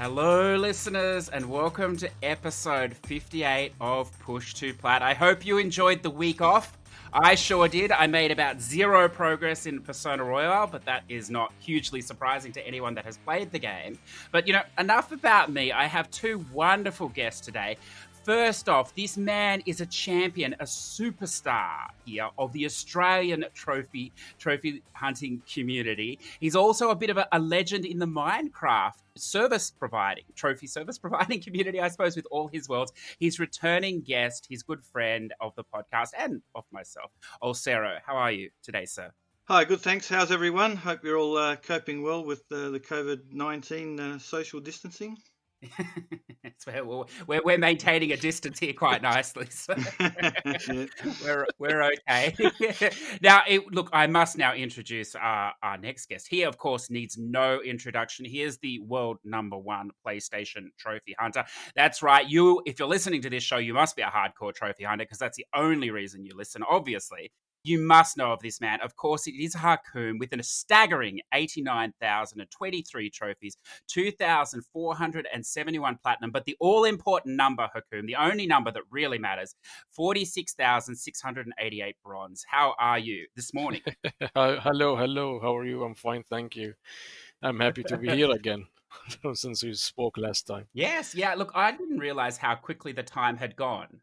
Hello, listeners, and welcome to episode 58 of Push2Plat. I hope you enjoyed the week off. I sure did. I made about zero progress in Persona Royale, but that is not hugely surprising to anyone that has played the game. But, enough about me. I have two wonderful guests today. First off, this man is a champion, a superstar here of the Australian trophy hunting community. He's also a bit of a legend in the Minecraft trophy service providing community, I suppose, with all his worlds. He's returning guest, his good friend of the podcast and of myself, Olsero. How are you today, sir? Hi, good, thanks. How's everyone? Hope you're all coping well with the COVID-19 social distancing. We're maintaining a distance here quite nicely, so we're okay. Now, look, I must now introduce our next guest. He, of course, needs no introduction. He is the world #1 PlayStation trophy hunter. That's right. If you're listening to this show, you must be a hardcore trophy hunter because that's the only reason you listen, obviously. You must know of this man. Of course, it is Hakoom with a staggering 89,023 trophies, 2,471 platinum, but the all-important number, Hakoom, the only number that really matters, 46,688 bronze. How are you this morning? Hello. How are you? I'm fine, thank you. I'm happy to be here again since we spoke last time. Yes, yeah. Look, I didn't realize how quickly the time had gone.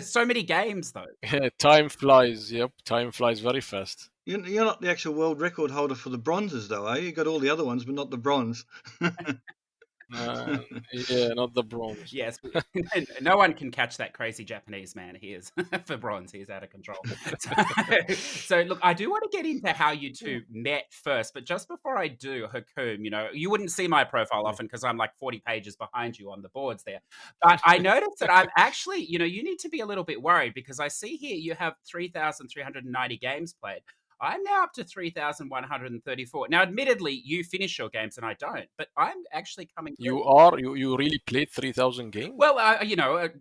So many games, though. Time flies. Yep, time flies very fast. You're not the actual world record holder for the bronzes, though, are you? You got all the other ones, but not the bronze. Yeah, not the bronze. Yes, no one can catch that crazy Japanese man. He is for bronze. He is out of control. So, look, I do want to get into how you two met first, but just before I do, Hakoom, you wouldn't see my profile often because I'm like 40 pages behind you on the boards there. But I noticed that I'm actually, you need to be a little bit worried because I see here you have 3,390 games played. I'm now up to 3,134. Now, admittedly, you finish your games and I don't, but I'm actually coming. You really played 3,000 games? Well,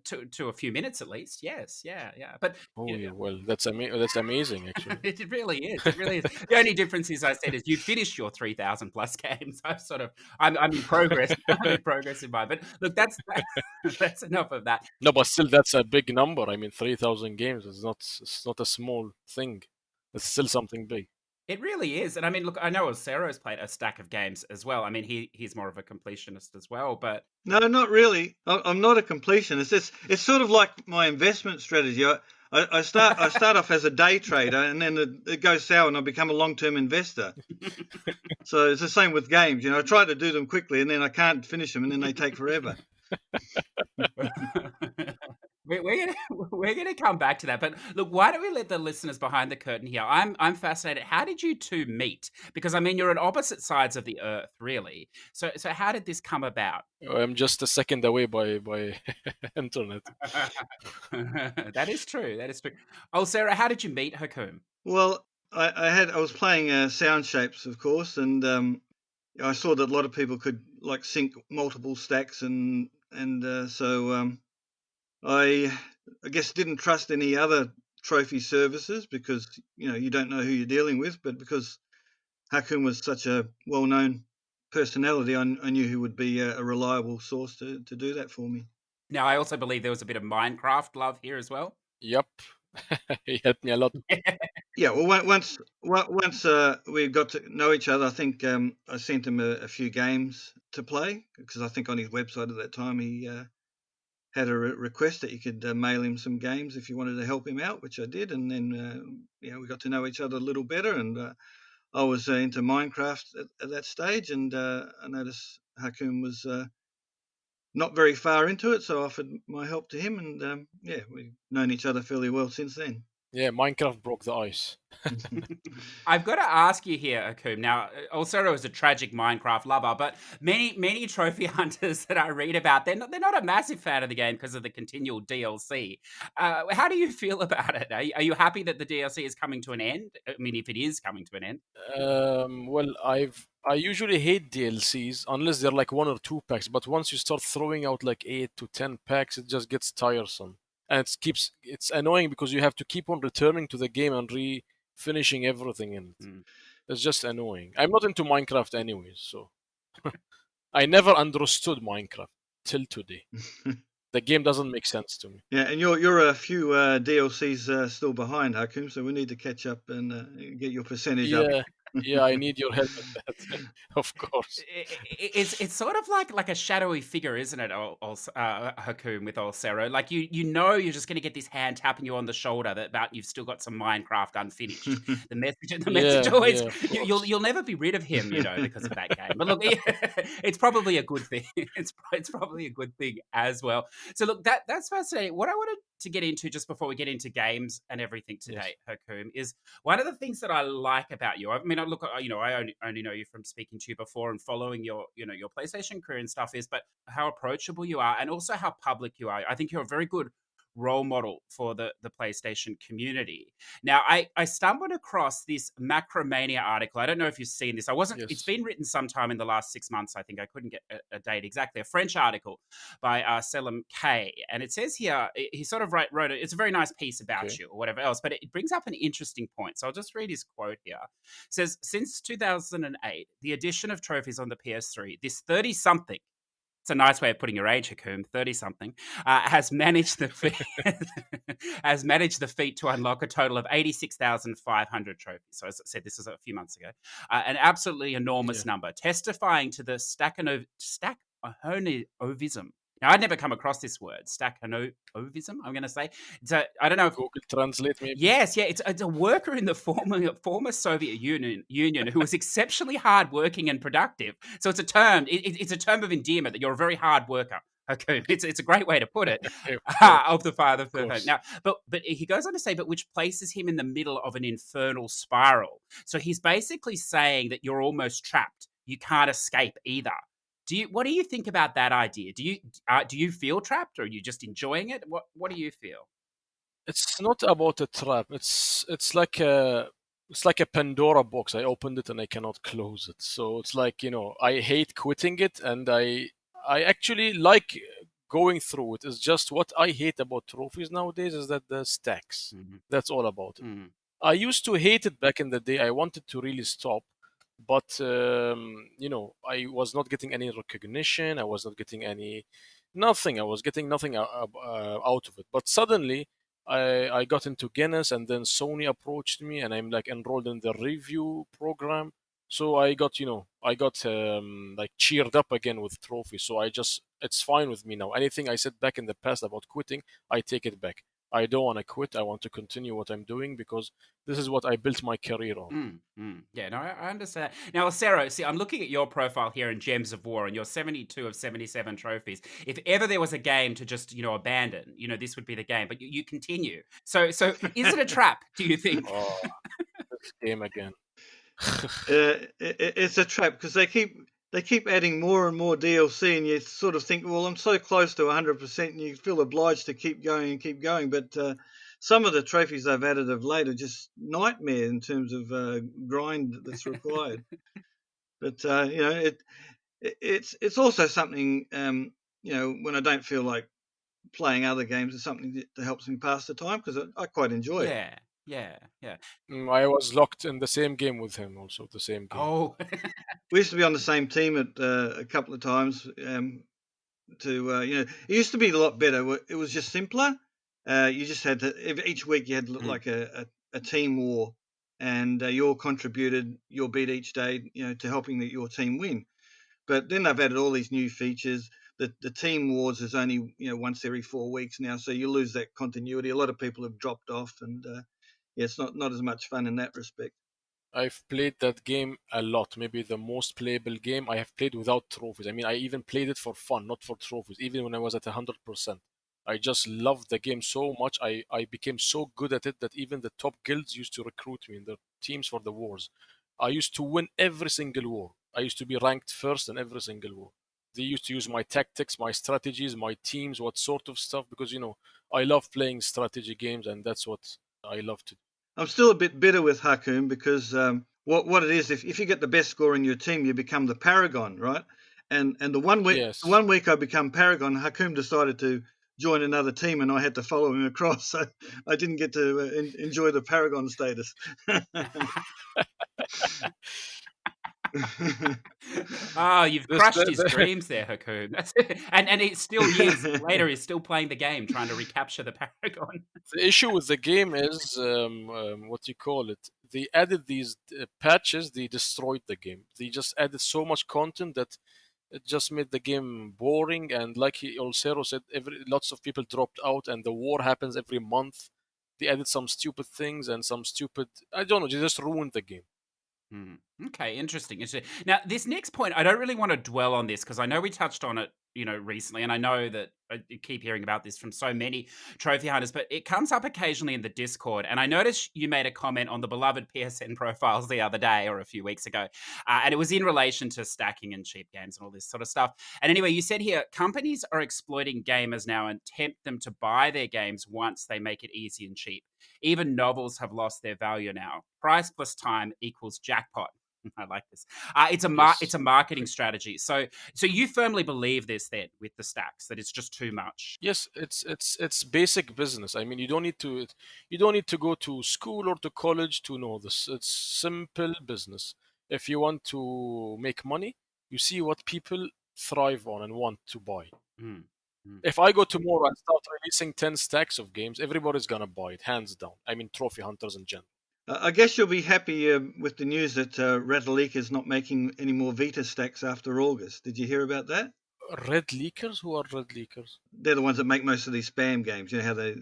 to a few minutes at least. Yes, yeah. But well, that's amazing. Actually, it really is. It really is. The only difference is, I said, is you finished your 3,000 plus games. I'm in progress. I'm in progress in mine. But look, that's enough of that. No, but still, that's a big number. I mean, 3,000 games is not a small thing. It's still something big. It really is. And I mean, look, I know Olsero's played a stack of games as well. I mean, he's more of a completionist as well, but... No, not really. I'm not a completionist. It's sort of like my investment strategy. I start off as a day trader, and then it goes sour, and I become a long-term investor. So it's the same with games. I try to do them quickly, and then I can't finish them, and then they take forever. We're gonna come back to that, but look, why don't we let the listeners behind the curtain here? I'm fascinated. How did you two meet? Because I mean, you're on opposite sides of the earth, really. So how did this come about? I'm just a second away by internet. That is true. Oh, Sarah, how did you meet Hakoom? Well, I was playing Sound Shapes, of course, and I saw that a lot of people could sync multiple stacks, and so I guess didn't trust any other trophy services because you don't know who you're dealing with, but because Hakoom was such a well-known personality, I knew he would be a reliable source to do that for me. Now, I also believe there was a bit of Minecraft love here as well. Yep. He helped me a lot. Yeah, well, once we got to know each other, I think I sent him a few games to play because I think on his website at that time he had a request that you could mail him some games if you wanted to help him out, which I did, and then we got to know each other a little better, and I was into Minecraft at that stage, and I noticed Hakoom was not very far into it, so I offered my help to him, and we've known each other fairly well since then. Yeah, Minecraft broke the ice. I've got to ask you here, Hakoom. Now, Olsero is a tragic Minecraft lover, but many trophy hunters that I read about, they're not a massive fan of the game because of the continual DLC. How do you feel about it? Are you happy that the DLC is coming to an end? I mean, if it is coming to an end. Well, I usually hate DLCs unless they're like 1 or 2 packs, but once you start throwing out like 8 to 10 packs, it just gets tiresome. And it's annoying because you have to keep on returning to the game and finishing everything in it. It's just annoying. I'm not into Minecraft anyways, so I never understood Minecraft till today. The game doesn't make sense to me. Yeah, and you're a few DLCs still behind, Hakoom, so we need to catch up and get your percentage up. Yeah, I need your help at that. Of course. It's sort of like a shadowy figure, isn't it, Hakoom with Olsero? Like you know you're just going to get this hand tapping you on the shoulder that about you've still got some Minecraft unfinished. The message always Yeah, of you'll course. you'll never be rid of him, because of that game. But look, it's probably a good thing. It's probably a good thing as well. So look, that's fascinating. What I wanted to get into just before we get into games and everything Yes. today, Hakoom, is one of the things that I like about you. I mean, I only know you from speaking to you before and following your PlayStation career and stuff is, but how approachable you are and also how public you are. I think you're a very good role model for the PlayStation community. Now, I stumbled across this Macromania article. I don't know if you've seen this. It's Yes. been written sometime in the last 6 months, I think. I couldn't get a date exactly. A French article by Selim K. And it says here, he sort of wrote it. It's a very nice piece about Okay. you or whatever else, but it brings up an interesting point. So I'll just read his quote here. It says, since 2008, the addition of trophies on the PS3, this 30-something, it's a nice way of putting your age, Hakoom, 30-something, has managed the feat to unlock a total of 86,500 trophies. So as I said, this was a few months ago. An absolutely enormous Yeah. number, testifying to the staccahovism. Now, I'd never come across this word, staccahovism, I'm going to say. I don't know if... Google Translate maybe. Yes, yeah, it's a worker in the former Soviet Union who was exceptionally hardworking and productive. So it's a term. It's a term of endearment that you're a very hard worker. Okay, it's a great way to put it. Of the father of the home. Now, but he goes on to say, but which places him in the middle of an infernal spiral. So he's basically saying that you're almost trapped. You can't escape either. What do you think about that idea? Do you feel trapped, or are you just enjoying it? What do you feel? It's not about a trap. It's like a Pandora box. I opened it and I cannot close it. So it's like, I hate quitting it, and I actually like going through it. It's just what I hate about trophies nowadays is that the stacks. Mm-hmm. That's all about it. Mm-hmm. I used to hate it back in the day. I wanted to really stop, but I was not getting any recognition. I was not getting nothing. I was getting nothing out of it. But suddenly, I got into Guinness, and then Sony approached me, and I'm like enrolled in the review program. So I got like cheered up again with trophies. So it's fine with me now. Anything I said back in the past about quitting, I take it back. I don't want to quit. I want to continue what I'm doing because this is what I built my career on. Yeah, no, I understand. Now, Olsero, see, I'm looking at your profile here in Gems of War, and you're 72 of 77 trophies. If ever there was a game to just, abandon, this would be the game. But you continue. So is it a trap? Do you think? Oh, this game again. It's a trap because they keep adding more and more DLC, and you sort of think, well, I'm so close to 100%, and you feel obliged to keep going and keep going. But some of the trophies they've added of late are just nightmare in terms of grind that's required. But it's also something when I don't feel like playing other games, it's something that helps me pass the time because I quite enjoy it. Yeah. I was locked in the same game with him, also the same game. Oh, We used to be on the same team at a couple of times. It used to be a lot better. It was just simpler. You just had to each week you had like a team war, and you all contributed your beat each day, to helping your team win. But then they've added all these new features. The team wars is only once every 4 weeks now, so you lose that continuity. A lot of people have dropped off, and it's not as much fun in that respect. I've played that game a lot, maybe the most playable game I have played without trophies. I mean, I even played it for fun, not for trophies, even when I was at 100%. I just loved the game so much. I became so good at it that even the top guilds used to recruit me in their teams for the wars. I used to win every single war. I used to be ranked first in every single war. They used to use my tactics, my strategies, my teams, what sort of stuff, because, I love playing strategy games, and that's what I love to do. I'm still a bit bitter with Hakoom because what it is, if you get the best score in your team, you become the paragon, right? And the Yes. 1 week I become paragon, Hakoom decided to join another team, and I had to follow him across, so I didn't get to enjoy the paragon status. Oh, you've This crushed his dreams there, Hakoom. And it's still years later, he's still playing the game, trying to recapture the Paragon. the issue with the game is what you call it. They added these patches. They destroyed the game. They just added so much content that it just made the game boring. And like Olsero said, lots of people dropped out, and the war happens every month. They added some stupid things and some stupid. I don't know. They just ruined the game. Hmm. Okay, interesting. Now, this next point, I don't really want to dwell on this because I know we touched on it, recently, and I know that I keep hearing about this from so many trophy hunters, but it comes up occasionally in the Discord. And I noticed you made a comment on the beloved PSN profiles the other day or a few weeks ago, and it was in relation to stacking and cheap games and all this sort of stuff. And anyway, you said here companies are exploiting gamers now and tempt them to buy their games once they make it easy and cheap. Even novels have lost their value now. Price plus time equals jackpot. I like this. It's Yes. a marketing strategy. So you firmly believe this then with the stacks that it's just too much. Yes, it's basic business. I mean, you don't need to go to school or to college to know this. It's simple business. If you want to make money, you see what people thrive on and want to buy. Mm, mm. If I go tomorrow and start releasing 10 stacks of games, everybody's gonna buy it, hands down. I mean, trophy hunters in general. I guess you'll be happy with the news that Ratalika is not making any more Vita stacks after August. Did you hear about that? Red leakers? Who are red leakers? They're the ones that make most of these spam games. You know how they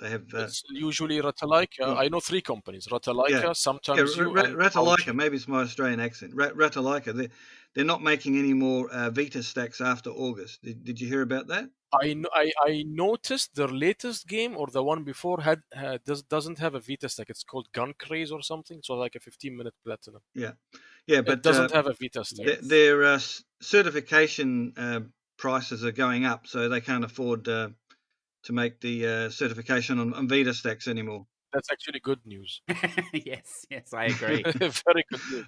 have. It's usually Ratalaika. Well, I know three companies: yeah, Ratalaika, yeah. sometimes you, and Ratalika. OG. Maybe it's my Australian accent. Ratalika. They're not making any more Vita stacks after August. Did you hear about that? I noticed their latest game or the one before doesn't have a Vita stack. It's called Gun Craze or something. So like a 15-minute platinum. Yeah, yeah. It But doesn't have a Vita stack. Yes. their certification prices are going up, so they can't afford to make the certification on Vita stacks anymore. That's actually good news. Yes, I agree. Very good news.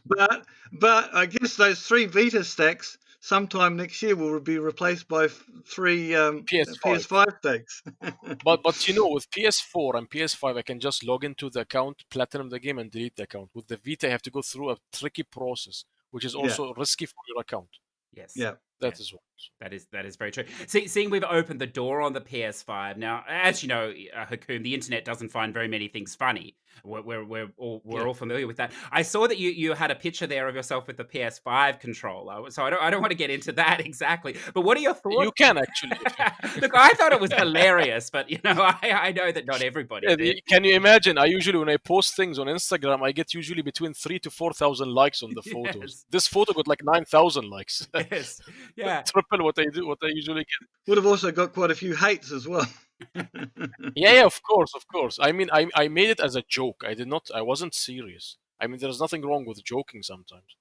But I guess those 3 Vita stacks sometime next year will be replaced by 3 PS5. PS5 stacks. But with PS4 and PS5, I can just log into the account, platinum the game, and delete the account. With the Vita, I have to go through a tricky process, which is Yeah, also risky for your account. Yes. yeah. That Yes. is what. That is very true. Seeing we've opened the door on the PS5 now, as you know, Hakoom, the internet doesn't find very many things funny. We're Yeah. all familiar with that. I saw that you had a picture there of yourself with the PS5 controller, so I don't want to get into that exactly. But what are your You thoughts? can actually. Look, I thought it was hilarious, but I know that not everybody Yeah, did. can you imagine? I usually, when I post things on Instagram, I get usually between 3,000 to 4,000 likes on the photos. Yes, This photo got like 9,000 likes. yes, yeah. Triple what I usually get. Would have also got quite a few hates as well. Yeah, of course, of course. I mean, I made it as a joke. I wasn't serious. I mean, there's nothing wrong with joking sometimes.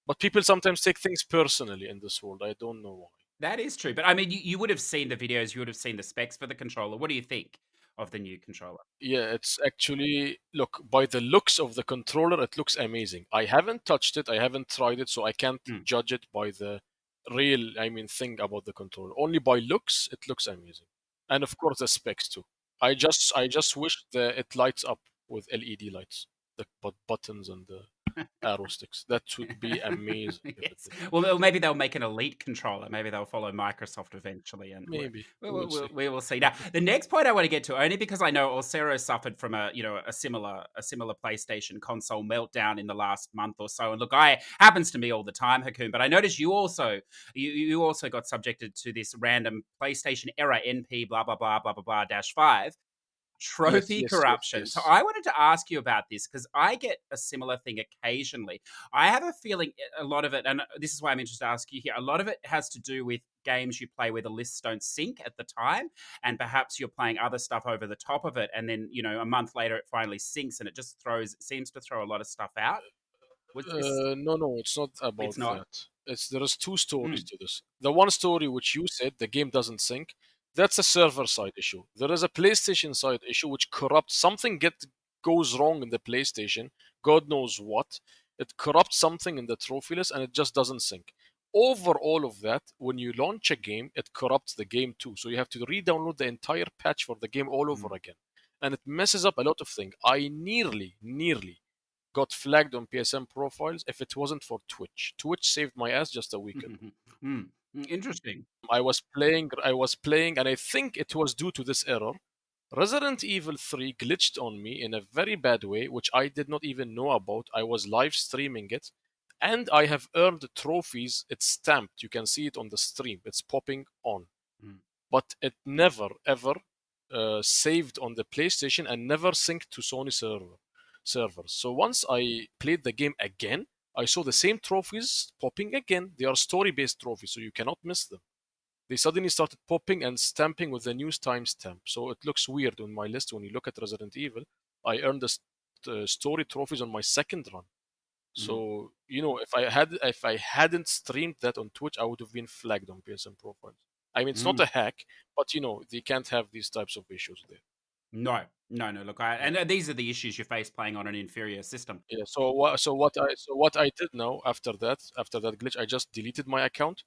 But people sometimes take things personally in this world. I don't know why. That is true. But I mean, you would have seen the videos, you would have seen the specs for the controller. What do you think of the new controller? Yeah, it's actually, look, by the looks of the controller, it looks amazing. I haven't touched it, I haven't tried it, so I can't Mm. judge it by the real, thing about the controller. Only by looks, it looks amazing. And of course, the specs too. I just wish it lights up with LED lights, the buttons and the arrow sticks. That would be amazing if it Yes. did. Well, maybe they'll make an elite controller. Maybe they'll follow Microsoft eventually, and Maybe. We'll see. we will see. Now, the next point I want to get to, only because I know Olsero suffered from a similar PlayStation console meltdown in the last month or so. And look, happens to me all the time, Hakoom. But I noticed you also got subjected to this random PlayStation error NP blah blah blah blah blah blah -5. Yes, Trophy yes, yes, corruption. So yes. I wanted to ask you about this because I get a similar thing occasionally. I have a feeling a lot of it, and this is why I'm interested to ask you here, a lot of it has to do with games you play where the lists don't sync at the time, and perhaps you're playing other stuff over the top of it, and then a month later it finally syncs, and it seems to throw a lot of stuff out. Was this? No, it's not It's about not. that. There is two stories Mm, to this. The one story which you said the game doesn't sync, that's a server side issue. There is a PlayStation side issue which corrupts something goes wrong in the PlayStation. God knows what. It corrupts something in the trophy list and it just doesn't sync. Over all of that, when you launch a game, it corrupts the game too. So you have to re-download the entire patch for the game all over mm, again. And it messes up a lot of things. I nearly got flagged on PSN profiles if it wasn't for Twitch. Twitch saved my ass just a week ago. Interesting. I was playing, and I think it was due to this error. Resident Evil 3 glitched on me in a very bad way, which I did not even know about. I was live streaming it, and I have earned trophies. It's stamped. You can see it on the stream. It's popping on. But it never, ever saved on the PlayStation and never synced to Sony servers. So once I played the game again, I saw the same trophies popping again. They are story-based trophies, so you cannot miss them. They suddenly started popping and stamping with the new timestamp. So it looks weird on my list when you look at Resident Evil. I earned the story trophies on my second run. So if I hadn't streamed that on Twitch, I would have been flagged on PSN profiles. I mean, it's not a hack, but they can't have these types of issues there. No. Look, and these are the issues you face playing on an inferior system. Yeah. So what I did now after that glitch, I just deleted my account,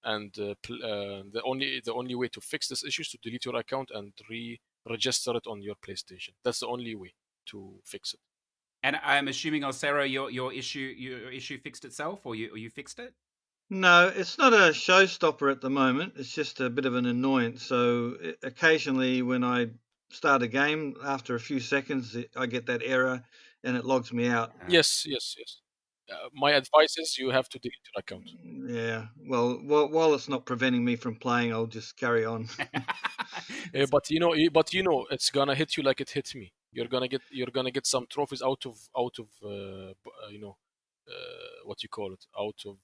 and the only way to fix this issue is to delete your account and re-register it on your PlayStation. That's the only way to fix it. And I'm assuming, Olsero, your issue fixed itself, or you fixed it? No, it's not a showstopper at the moment. It's just a bit of an annoyance. So occasionally when I start a game, after a few seconds, I get that error and it logs me out. Yes. My advice is you have to delete your account. Yeah. Well, while it's not preventing me from playing, I'll just carry on. But it's gonna hit you like it hit me. You're gonna get some trophies out of what you call it, out of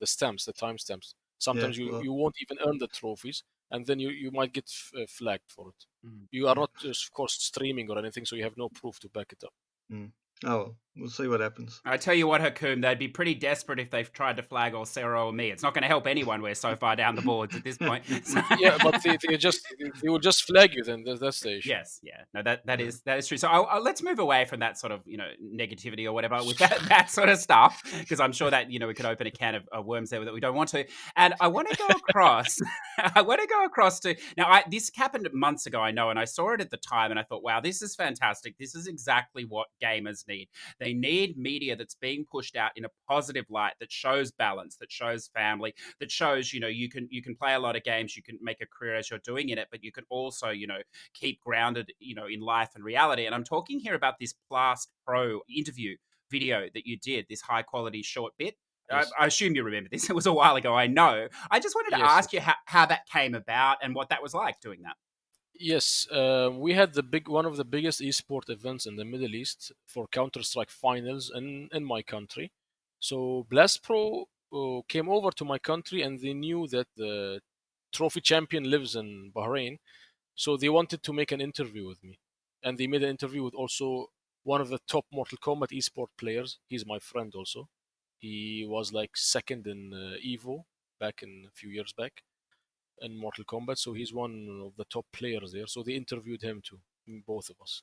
the stamps, the timestamps. Sometimes you won't even earn the trophies, and then you might get flagged for it. You are not, of course, streaming or anything, so you have no proof to back it up. Oh, we'll see what happens. I tell you what, Hakoom, they'd be pretty desperate if they've tried to flag Olsero or me. It's not going to help anyone. We're so far down the boards at this point. Yeah, but they will just flag you. Then that's the issue. Yes, yeah, no, that is true. So let's move away from that sort of negativity or whatever with that sort of stuff, because I'm sure that we could open a can of worms there that we don't want to. And I want to go across. To now. This happened months ago, I know, and I saw it at the time, and I thought, wow, this is fantastic. This is exactly what gamers need. They need media that's being pushed out in a positive light, that shows balance, that shows family, that shows you can play a lot of games, you can make a career as you're doing in it, but you can also keep grounded in life and reality. And I'm talking here about this Blast Pro interview video that you did, this high quality short bit. Yes. I assume you remember this. It was a while ago, I know. I just wanted to ask you how that came about and what that was like doing that. Yes, we had one of the biggest esport events in the Middle East for Counter-Strike finals in my country. So Blast Pro came over to my country, and they knew that the trophy champion lives in Bahrain. So they wanted to make an interview with me. And they made an interview with also one of the top Mortal Kombat esport players. He's my friend also. He was like second in Evo back in a few years back in Mortal Kombat. So he's one of the top players there. So they interviewed him too, both of us.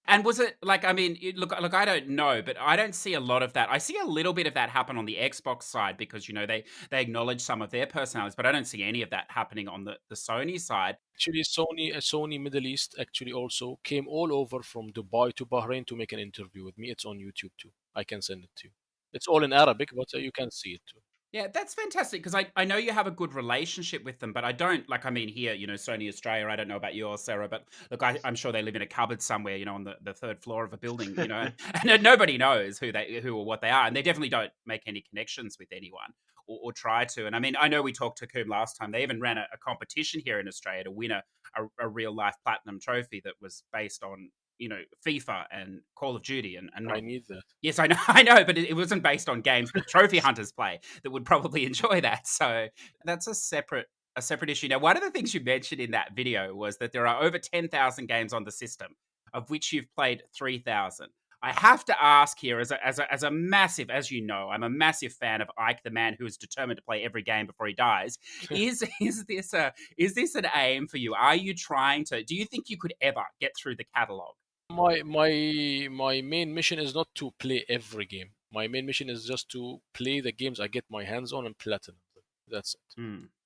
And was it like, I mean, look, I don't know, but I don't see a lot of that. I see a little bit of that happen on the Xbox side because, they acknowledge some of their personalities, but I don't see any of that happening on the Sony side. Actually, Sony Middle East actually also came all over from Dubai to Bahrain to make an interview with me. It's on YouTube too. I can send it to you. It's all in Arabic, but you can see it too. Yeah, that's fantastic because I know you have a good relationship with them, but I don't here, Sony Australia, I don't know about you or Sarah, but look, I'm sure they live in a cupboard somewhere, on the third floor of a building, and nobody knows who or what they are. And they definitely don't make any connections with anyone or try to. And I mean, I know we talked to Hakoom last time. They even ran a competition here in Australia to win a real life platinum trophy that was based on FIFA and Call of Duty, and I need that. Yes, I know, but it wasn't based on games that trophy hunters play that would probably enjoy that. So that's a separate issue. Now, one of the things you mentioned in that video was that there are over 10,000 games on the system, of which you've played 3,000. I have to ask here, as a massive, as you know, I'm a massive fan of Ike, the man who is determined to play every game before he dies. Is this an aim for you? Are you trying to? Do you think you could ever get through the catalog? My main mission is not to play every game. My main mission is just to play the games I get my hands on and platinum them. That's it.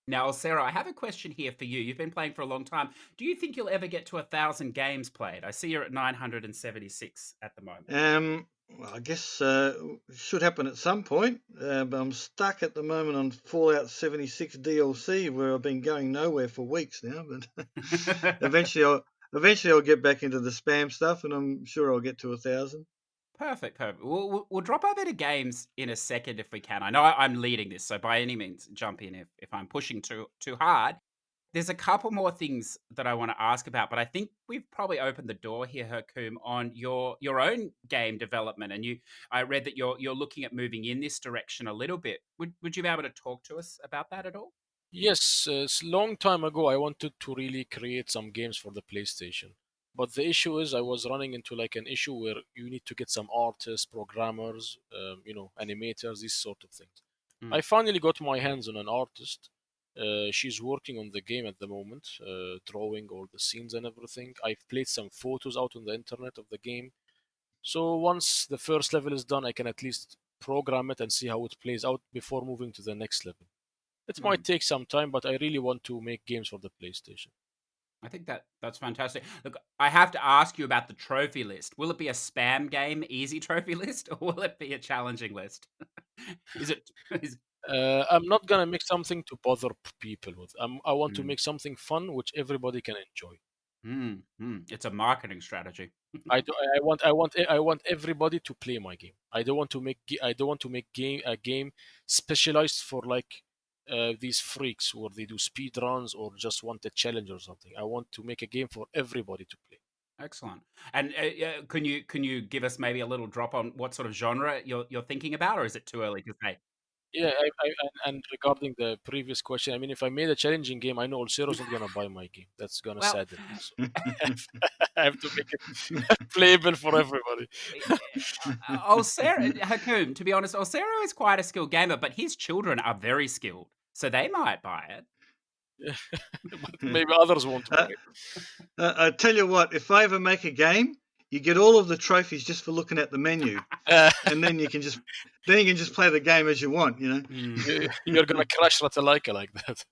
Now, Sarah, I have a question here for you. You've been playing for a long time. Do you think you'll ever get to 1,000 games played? I see you're at 976 at the moment. Well, I guess it should happen at some point, but I'm stuck at the moment on Fallout 76 DLC, where I've been going nowhere for weeks now. But eventually I'll get back into the spam stuff, and I'm sure I'll get to 1,000. Perfect, perfect. We'll drop over to games in a second if we can. I know I'm leading this, so by any means, jump in if I'm pushing too hard. There's a couple more things that I want to ask about, but I think we've probably opened the door here, Hakoom, on your own game development. And I read that you're looking at moving in this direction a little bit. Would you be able to talk to us about that at all? Yes, it's a long time ago I wanted to really create some games for the PlayStation. But the issue is I was running into like an issue where you need to get some artists, programmers, animators, these sort of things. Mm. I finally got my hands on an artist. She's working on the game at the moment, drawing all the scenes and everything. I've played some photos out on the internet of the game. So once the first level is done, I can at least program it and see how it plays out before moving to the next level. It might Mm. take some time, but I really want to make games for the PlayStation. I think that's fantastic. Look, I have to ask you about the trophy list. Will it be a spam game, easy trophy list, or will it be a challenging list? Is it? Is, I'm not gonna make something to bother people with. I want to mm, make something fun which everybody can enjoy. it's a marketing strategy. I want everybody to play my game. I don't want to make a game specialized for like these freaks where they do speed runs or just want a challenge or something. I want to make a game for everybody to play. Excellent. And can you give us maybe a little drop on what sort of genre you're thinking about, or is it too early to say? Yeah, and regarding the previous question, I mean, if I made a challenging game, I know Olsero's not gonna buy my game. That's gonna Well, sadden me. So I have to make it playable for everybody. Olsero, Hakoom, to be honest, Olsero is quite a skilled gamer, but his children are very skilled, so they might buy it. But maybe others won't buy it. I tell you what, if I ever make a game, you get all of the trophies just for looking at the menu, and then you can just play the game as you want. You're gonna crash Ratalaika like that.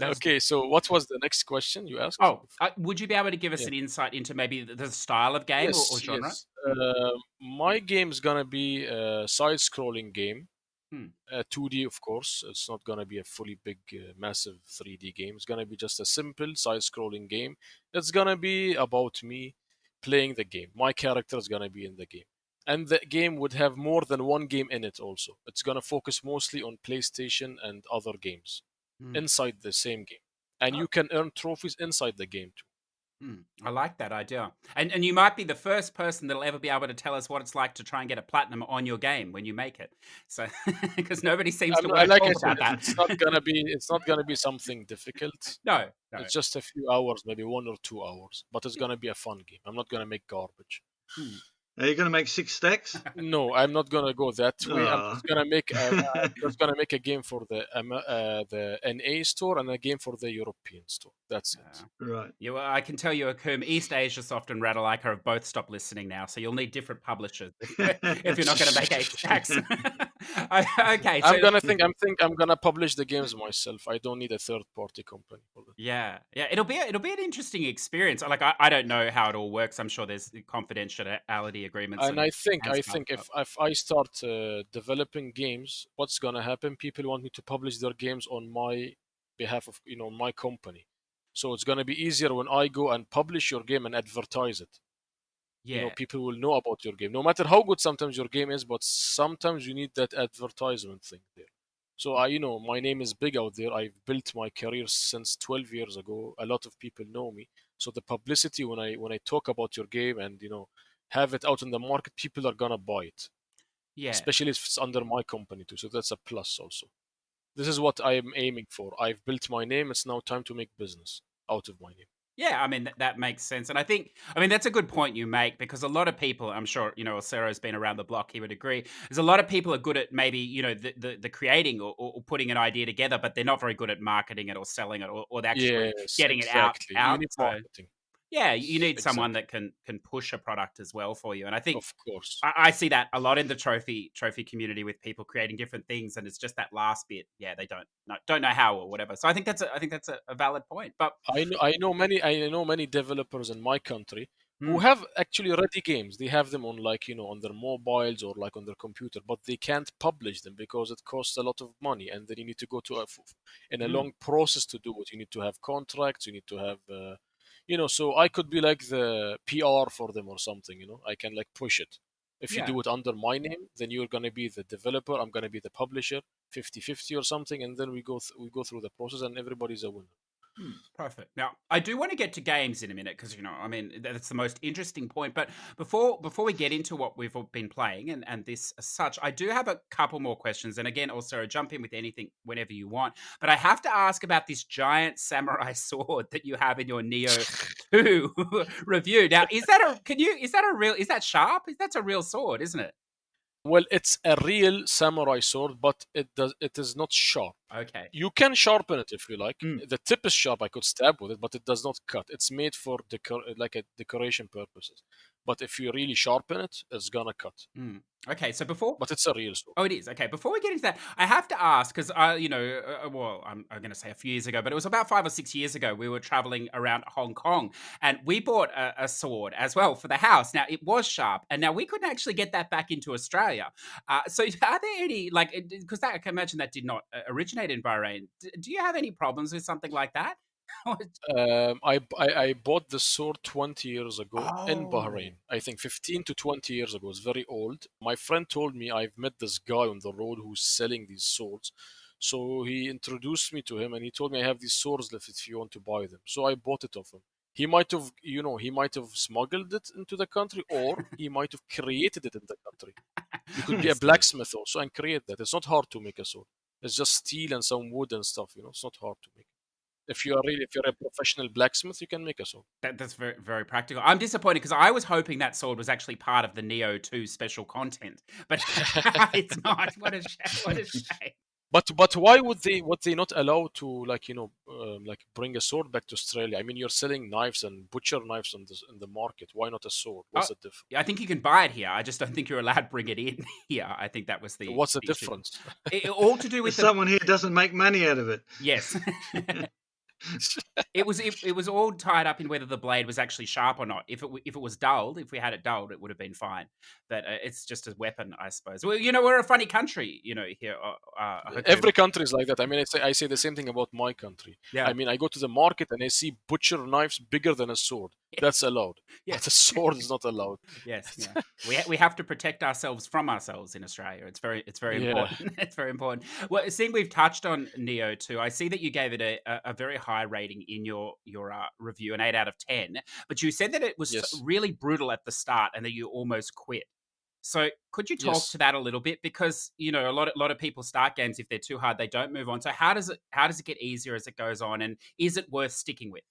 Okay, so what was the next question you asked? Oh, would you be able to give us Yeah. an insight into maybe the style of game or Yes, genre? yes. My game's gonna be a side-scrolling game. Hmm. 2D, of course. It's not gonna be a fully big, massive 3D game. It's gonna be just a simple side-scrolling game. It's gonna be about me playing the game. My character is gonna be in the game, and the game would have more than one game in it. Also, it's gonna focus mostly on PlayStation and other games Hmm. inside the same game, and you can earn trophies inside the game too. I like that idea. And you might be the first person that'll ever be able to tell us what it's like to try and get a platinum on your game when you make it. So because nobody seems to want to Like I talk said, about that. it's not gonna be something difficult. No, no. It's just a few hours, maybe 1 or 2 hours, but it's gonna be a fun game. I'm not gonna make garbage. Are you going to make 6 stacks? No, I'm not gonna go that way. I'm Aw. just gonna make a game for the NA store and a game for the European store. That's it. Right. I can tell you, Akum, East Asia Soft and Ratalaika have both stopped listening now, so you'll need different publishers if you're not going to make 8 stacks. Okay, so I'm gonna publish the games myself. I don't need a third party company for that. yeah, it'll be an interesting experience. Like I don't know how it all works. I'm sure there's confidentiality agreements And I think stuff, but- if I start developing games, what's gonna happen? People want me to publish their games on my behalf of my company. So it's gonna be easier when I go and publish your game and advertise it. yeah, People will know about your game, no matter how good sometimes your game is, but sometimes you need that advertisement thing there. So my name is big out there. I've built my career since 12 years ago. A lot of people know me. So the publicity when I talk about your game and have it out in the market, people are gonna buy it, yeah. especially if it's under my company too. So that's a plus also. This is what I am aiming for. I've built my name. It's now time to make business out of my name. Yeah, I mean that makes sense, and I mean that's a good point you make because a lot of people, I'm sure Sarah's been around the block. He would agree. There's a lot of people are good at maybe the creating or putting an idea together, but they're not very good at marketing it or selling it or actually Yes, getting it out. exactly. You need So marketing. yeah, you need someone Exactly. that can push a product as well for you, and I think Of course. I see that a lot in the trophy community with people creating different things, and it's just that last bit. Yeah, they don't know how or whatever. So I think that's a valid point. But I know many developers in my country who have actually ready games. They have them on on their mobiles or like on their computer, but they can't publish them because it costs a lot of money, and then you need to go to in a long process to do it. You need to have contracts. You need to have So I could be like the PR for them or something. I can like push it. If you Yeah. do it under my name, then you're gonna be the developer. I'm gonna be the publisher, 50-50 or something, and then we go through the process, and everybody's a winner. Perfect. Now, I do want to get to games in a minute because I mean, that's the most interesting point. But before we get into what we've been playing and this as such, I do have a couple more questions. And again, also jump in with anything whenever you want. But I have to ask about this giant samurai sword that you have in your Nioh 2 review. Now, is that sharp? That's a real sword, isn't it? Well, it's a real samurai sword, but it is not sharp. Okay. You can sharpen it if you like. Mm. The tip is sharp. I could stab with it, but it does not cut. It's made for decoration purposes. But if you really sharpen it, it's gonna cut. Okay, so before But it's a real sword. Oh, it is. Okay, before we get into that, I have to ask because well, I'm going to say a few years ago, but it was about 5 or 6 years ago. We were traveling around Hong Kong, and we bought a sword as well for the house. Now it was sharp, and now we couldn't actually get that back into Australia. So, are there any because I can imagine that did not originate in Bahrain? Do you have any problems with something like that? I bought the sword 20 years ago in Oh. Bahrain. I think 15 to 20 years ago. It's very old. My friend told me I've met this guy on the road who's selling these swords. So he introduced me to him and he told me I have these swords left if you want to buy them. So I bought it off him. He might have, he might have smuggled it into the country or he might have created it in the country. You could be a blacksmith also and create that. It's not hard to make a sword. It's just steel and some wood and stuff, It's not hard to make. If you're a professional blacksmith, you can make a sword. That's very, very practical. I'm disappointed because I was hoping that sword was actually part of the Nioh 2 special content, but it's not. What a shame! What a shame! But why would they not allow to bring a sword back to Australia? I mean, you're selling knives and butcher knives in the market. Why not a sword? What's the difference? I think you can buy it here. I just don't think you're allowed to bring it in here. I think that was the. What's the issue. difference? All to do with someone here doesn't make money out of it. Yes. It was all tied up in whether the blade was actually sharp or not. If it was dulled, if we had it dulled, it would have been fine. But it's just a weapon, I suppose. Well, we're a funny country, here. Every country is like that. I mean, I say the same thing about my country. Yeah. I mean, I go to the market and I see butcher knives bigger than a sword. That's allowed. Yeah. But a sword is not allowed. Yes, yeah. we have to protect ourselves from ourselves in Australia. It's very important. It's very important. Well, seeing we've touched on Nioh 2, I see that you gave it a very high rating in your review, an 8 out of 10. But you said that it was really brutal at the start and that you almost quit. So could you talk to that a little bit? Because a lot of people start games, if they're too hard, they don't move on. So how does it get easier as it goes on, and is it worth sticking with?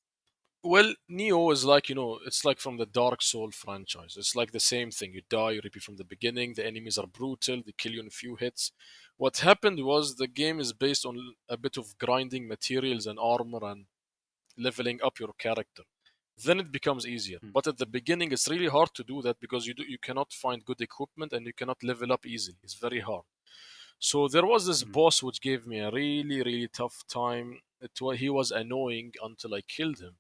Well, Nioh is like, it's like from the Dark Soul franchise. It's like the same thing. You die, you repeat from the beginning. The enemies are brutal. They kill you in a few hits. What happened was the game is based on a bit of grinding materials and armor and leveling up your character. Then it becomes easier. But at the beginning, it's really hard to do that because you cannot find good equipment and you cannot level up easily. It's very hard. So there was this boss which gave me a really, really tough time. He was annoying until I killed him.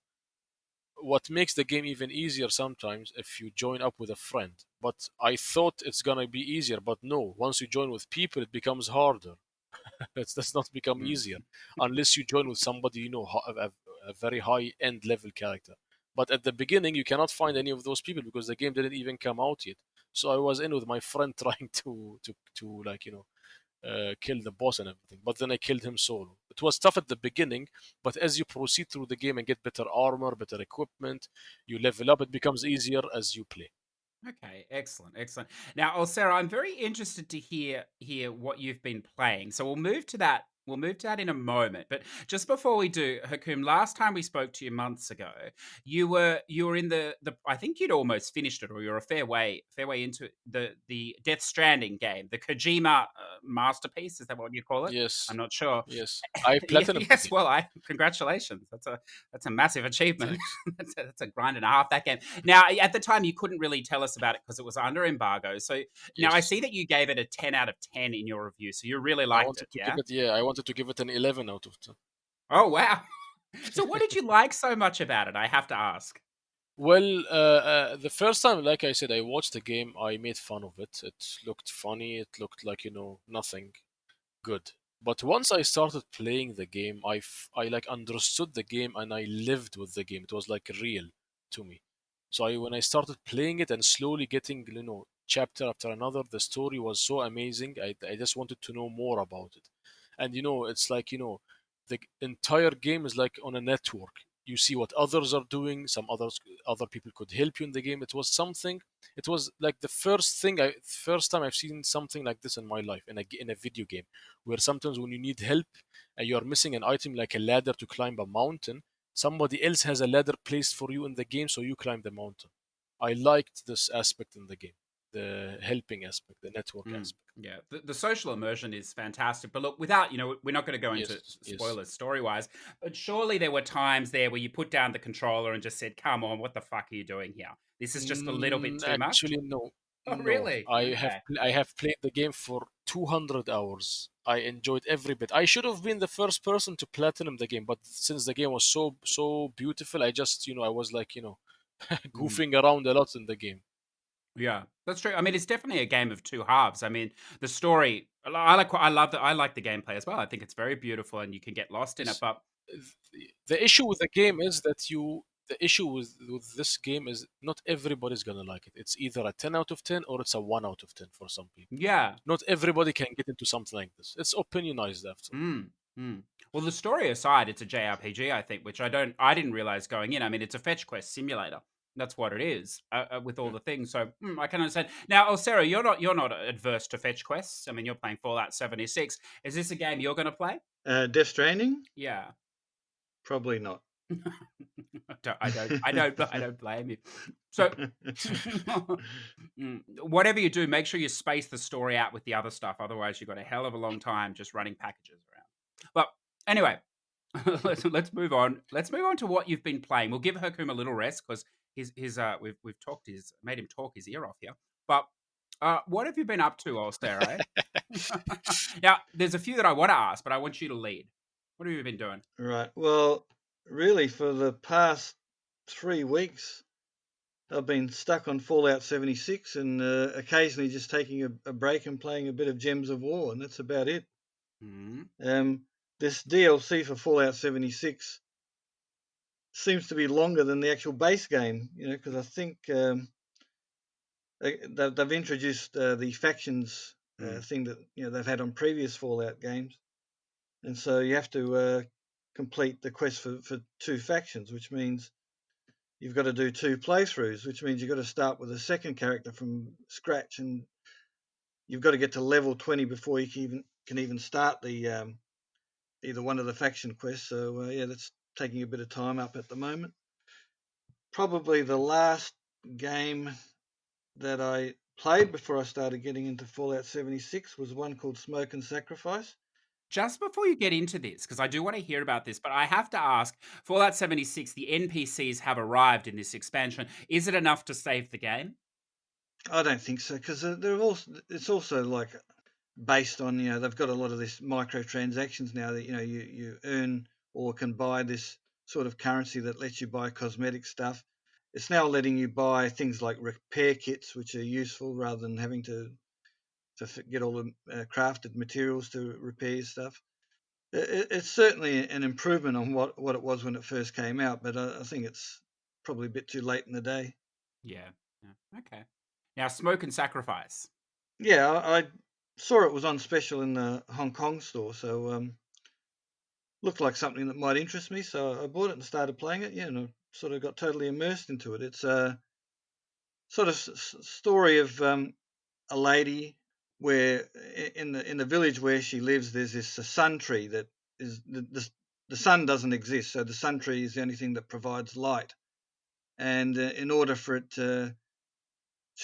What makes the game even easier sometimes if you join up with a friend. But I thought it's gonna be easier, but no. Once you join with people, it becomes harder. It does not become easier unless you join with somebody a very high end level character. But at the beginning, you cannot find any of those people because the game didn't even come out yet. So I was in with my friend trying to kill the boss and everything. But then I killed him solo. It was tough at the beginning, but as you proceed through the game and get better armor, better equipment, you level up, it becomes easier as you play. Okay, excellent. Now, Olsero, I'm very interested to hear what you've been playing. So we'll move to that. We'll move to that in a moment. But just before we do, Hakoom, last time we spoke to you months ago, you were in the I think you'd almost finished it, or you're a fair way into the Death Stranding game, the Kojima masterpiece. Is that what you call it? Yes. I'm not sure. Yes. I platinum. Yes. Well, congratulations. That's a massive achievement. that's a grind and a half, that game. Now, at the time, you couldn't really tell us about it because it was under embargo. So now I see that you gave it a 10 out of 10 in your review. So you really liked it. I wanted to give it an 11 out of 10. Oh, wow. So what did you like so much about it? I have to ask. Well, the first time, like I said, I watched the game, I made fun of it. It looked funny. It looked like, nothing good. But once I started playing the game, I like understood the game and I lived with the game. It was like real to me. So when I started playing it and slowly getting, chapter after another, the story was so amazing. I just wanted to know more about it. And it's like, the entire game is like on a network. You see what others are doing. Other people could help you in the game. It was like first time I've seen something like this in my life in a video game, where sometimes when you need help and you are missing an item like a ladder to climb a mountain, somebody else has a ladder placed for you in the game, so you climb the mountain. I liked this aspect in the game, the helping aspect, the network Mm, aspect. yeah, the social immersion is fantastic. But look, without, we're not going to go into Yes, yes. spoilers story wise, but surely there were times there where you put down the controller and just said, come on, what the fuck are you doing here? This is just a little bit too much. Actually, no, Oh, no. really? Okay. I have played the game for 200 hours. I enjoyed every bit. I should have been the first person to platinum the game, but since the game was so beautiful, I just I was like Mm. goofing around a lot in the game. Yeah, that's true. I mean, it's definitely a game of two halves. I mean, the story, I like the gameplay as well. I think it's very beautiful and you can get lost in it. Is But the issue with the game is that the issue with this game is not everybody's gonna like it. It's either a 10 out of 10 or it's a 1 out of 10 for some people. yeah, Not everybody can get into something like this. It's opinionized after. mm, mm. Well, the story aside, it's a JRPG, I think, which I didn't realize going in. I mean, it's a fetch quest simulator. That's what it is, with all Yeah. the things. So I can understand. Now, Olsero, you're not adverse to fetch quests. I mean, you're playing Fallout 76. Is this a game you're going to play? Death Stranding? Yeah. Probably not. I don't blame you. So, whatever you do, make sure you space the story out with the other stuff. Otherwise, you've got a hell of a long time just running packages around. But anyway, let's move on. Let's move on to what you've been playing. We'll give Hakoom a little rest because we've made him talk his ear off here. But what have you been up to, Olsero? Now, there's a few that I want to ask, but I want you to lead. What have you been doing? Right. Well, really, for the past 3 weeks, I've been stuck on Fallout 76 and occasionally just taking a break and playing a bit of Gems of War, and that's about it. Hmm. This DLC for Fallout 76 seems to be longer than the actual base game, because I think they've introduced the factions Mm. thing that they've had on previous Fallout games, and so you have to complete the quest for two factions, which means you've got to do two playthroughs, which means you've got to start with a second character from scratch, and you've got to get to level 20 before you can even start the either one of the faction quests. So yeah, that's taking a bit of time up at the moment. Probably the last game that I played before I started getting into Fallout 76 was one called Smoke and Sacrifice. Just before you get into this, because I do want to hear about this, but I have to ask, Fallout 76, the NPCs have arrived in this expansion. Is it enough to save the game? I don't think so, because it's also like based on they've got a lot of this microtransactions now that you earn or can buy this sort of currency that lets you buy cosmetic stuff. It's now letting you buy things like repair kits, which are useful rather than having to get all the crafted materials to repair your stuff. It's certainly an improvement on what it was when it first came out, but I think it's probably a bit too late in the day. Yeah. Yeah. Okay. Now, Smoke and Sacrifice. Yeah, I saw it was on special in the Hong Kong store, so looked like something that might interest me. So I bought it and started playing it. Yeah, and I sort of got totally immersed into it. It's a sort of story of a lady where in the village where she lives, there's this sun tree that is the sun doesn't exist, so the sun tree is the only thing that provides light. And in order for it in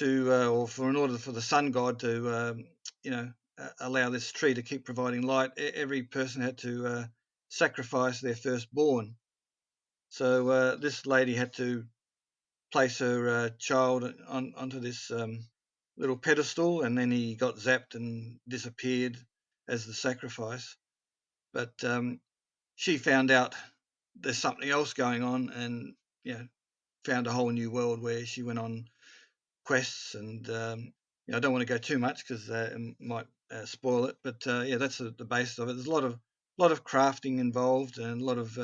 order for the sun god to you know allow this tree to keep providing light, every person had to sacrifice their firstborn. So this lady had to place her child onto this little pedestal, and then he got zapped and disappeared as the sacrifice. But she found out there's something else going on, and found a whole new world where she went on quests, and I don't want to go too much because it might spoil it. But yeah, that's the basis of it. There's a lot of crafting involved, and a lot of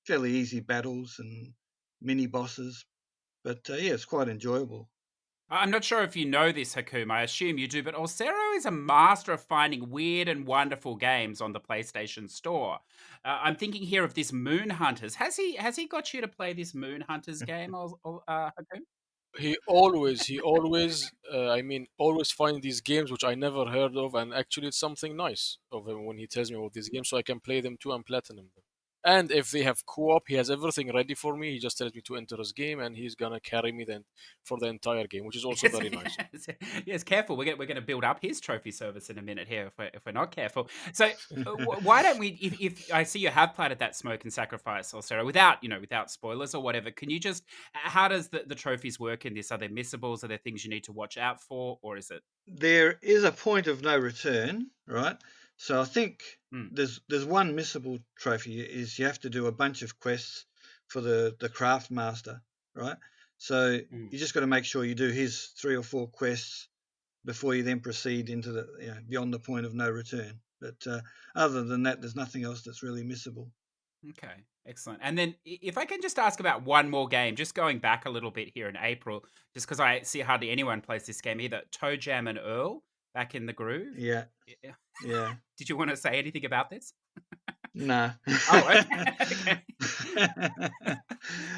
fairly easy battles and mini bosses. But yeah, it's quite enjoyable. I'm not sure if you know this, Hakoom. I assume you do, but Olsero is a master of finding weird and wonderful games on the PlayStation Store. I'm thinking here of this Moon Hunters. Has he got you to play this Moon Hunters game, Hakoom? He always find these games which I never heard of, and actually it's something nice of him when he tells me about these games, so I can play them too and platinum them. And if they have co-op, he has everything ready for me. He just tells me to enter his game, and he's gonna carry me then for the entire game, which is also Yes, very nice. yes, yes. Careful, we're going to build up his trophy service in a minute here if we're not careful. So why don't we? If I see you have planted that smoke and sacrifice, or Sarah, without spoilers or whatever, can you just how does the trophies work in this? Are there missables? Are there things you need to watch out for, or is it? There is a point of no return, right? So I think Hmm. there's one missable trophy is you have to do a bunch of quests for the craft master, right? So Hmm. you just got to make sure you do his 3 or 4 quests before you then proceed into the beyond the point of no return. But other than that, there's nothing else that's really missable. Okay, excellent. And then if I can just ask about one more game, just going back a little bit here in April, just because I see hardly anyone plays this game either. Toejam and Earl back in the groove. Yeah, Yeah. yeah. Did you want to say anything about this? No. Oh, okay. Okay.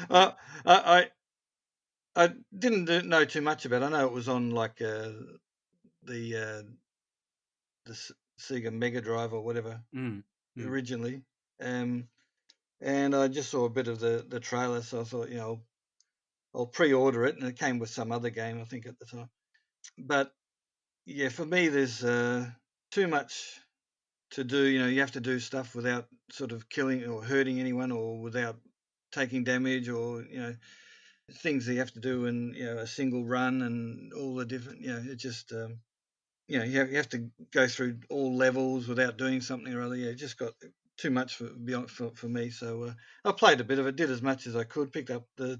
I, I I didn't know too much about it. I know it was on like the Sega Mega Drive or whatever Mm, mm. originally, um, and I just saw a bit of the trailer, so I thought, I'll pre-order it, and it came with some other game I think at the time. But yeah, for me, there's too much to do. You have to do stuff without sort of killing or hurting anyone, or without taking damage, or things that you have to do in a single run, and all the different. It just you have to go through all levels without doing something or other. Yeah, it just got too much for me. So I played a bit of it, did as much as I could, picked up the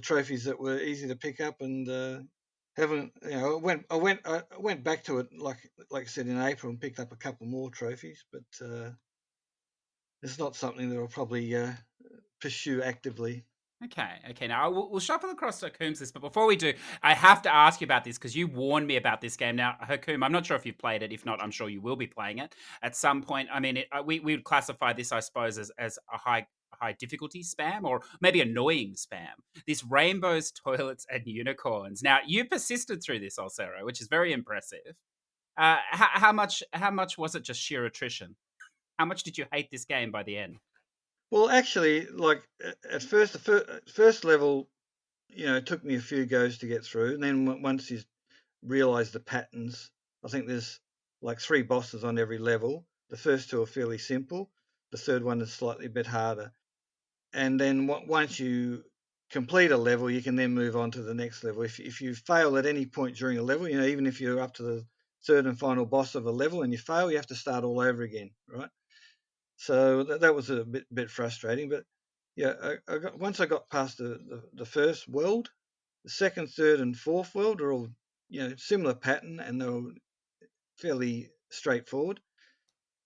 trophies that were easy to pick up, and haven't I went back to it like I said in April and picked up a couple more trophies, but it's not something that I'll probably pursue actively. Okay. Now we'll shuffle across Hakoom's list, but before we do, I have to ask you about this because you warned me about this game. Now, Hakoom, I'm not sure if you've played it. If not, I'm sure you will be playing it at some point. I mean, we would classify this, I suppose, as a high difficulty spam or maybe annoying spam. This rainbows, toilets, and unicorns. Now, you persisted through this, Olsero, which is very impressive. How much was it just sheer attrition? How much did you hate this game by the end? Well, actually, like at first, the first level, it took me a few goes to get through, and then once you realize the patterns, I think there's like 3 bosses on every level. The first 2 are fairly simple. The third one is slightly a bit harder. And then once you complete a level, you can then move on to the next level. If you fail at any point during a level, even if you're up to the third and final boss of a level and you fail, you have to start all over again, right? So that was a bit frustrating. But yeah, once I got past the first world, the second, third, and fourth world are all similar pattern, and they were fairly straightforward.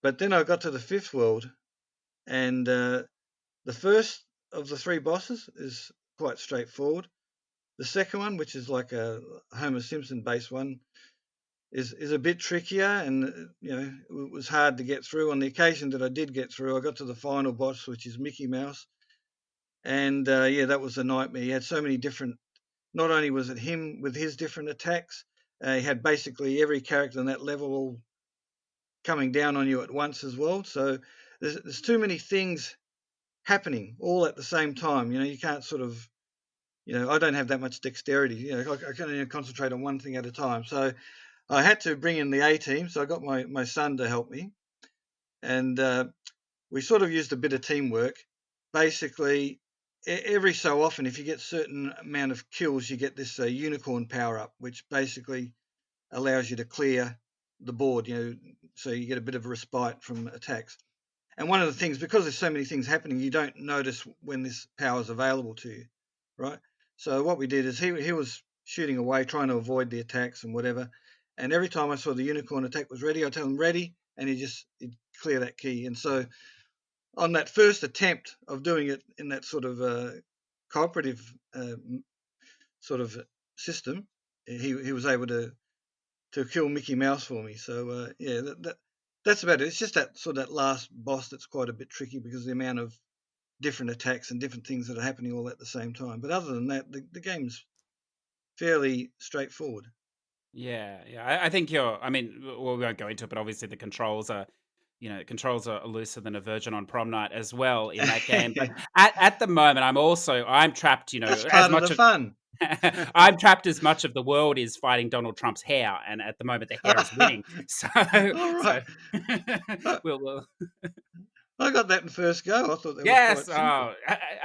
But then I got to the fifth world, and the first of the 3 bosses is quite straightforward. The second one, which is like a Homer Simpson based one, is a bit trickier, and it was hard to get through. On the occasion that I did get through, I got to the final boss, which is Mickey Mouse, and yeah, that was a nightmare. He had so many different. Not only was it him with his different attacks, he had basically every character on that level all coming down on you at once as well. So there's too many things happening all at the same time. You can't sort of, I don't have that much dexterity. I can only concentrate on one thing at a time. So I had to bring in the A team. So I got my son to help me, and we sort of used a bit of teamwork. Basically, every so often, if you get certain amount of kills, you get this unicorn power up, which basically allows you to clear the board. So you get a bit of a respite from attacks. And one of the things, because there's so many things happening, you don't notice when this power is available to you, right? So what we did is he was shooting away, trying to avoid the attacks and whatever. And every time I saw the unicorn attack was ready, I'd tell him ready, and he'd clear that key. And so on that first attempt of doing it in that sort of cooperative sort of system, he was able to kill Mickey Mouse for me. So yeah, that's about it. It's just that sort of that last boss that's quite a bit tricky because of the amount of different attacks and different things that are happening all at the same time. But other than that, the game's fairly straightforward. Yeah, yeah. I think you're. I mean, well, we won't go into it, but obviously the controls are, controls are looser than a virgin on prom night as well in that game. But at the moment, I'm trapped. That's As part of much the of fun. I'm trapped as much of the world is fighting Donald Trump's hair, and at the moment the hair is winning. So, All so right. I we'll I got that in first go. I thought they were quite yes. simple. Oh,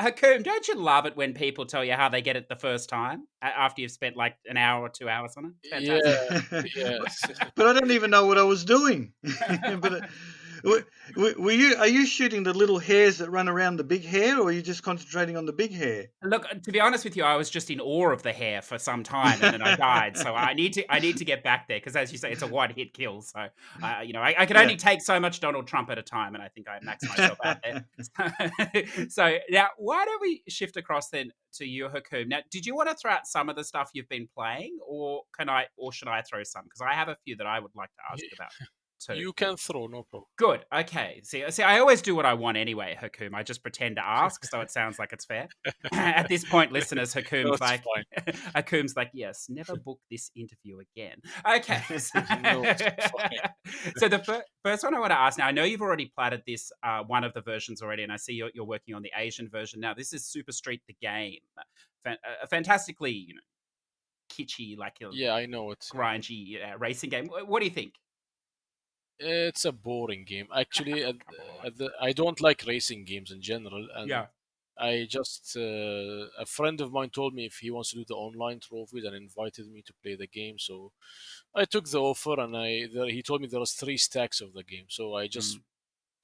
Hakoom, don't you love it when people tell you how they get it the first time after you've spent like an hour or 2 hours on it? Yeah, Fantastic. yes. But I don't even know what I was doing. But are you shooting the little hairs that run around the big hair, or are you just concentrating on the big hair? Look, to be honest with you, I was just in awe of the hair for some time, and then I died. So I need to get back there because, as you say, it's a one hit kill. So I can Yeah. only take so much Donald Trump at a time, and I think I maxed myself out there. So now, why don't we shift across then to you, Hakoom? Now, did you want to throw out some of the stuff you've been playing, or should I throw some? Because I have a few that I would like to ask about too. You can throw, no problem. Good. Okay. See, I always do what I want anyway, Hakoom. I just pretend to ask, so it sounds like it's fair. At this point, listeners, Hakoom's That's fine. Hakoom's like, yes, never book this interview again. Okay. No, it's fine. So the first one I want to ask now, I know you've already platted this one of the versions already, and I see you're working on the Asian version now. This is Super Street the Game, a fantastically kitschy, like a Yeah, I know it. grindy racing game. What do you think? It's a boring game. Actually, I don't like racing games in general, and Yeah. I just a friend of mine told me if he wants to do the online trophies and invited me to play the game. So I took the offer, and he told me there was 3 stacks of the game. So I just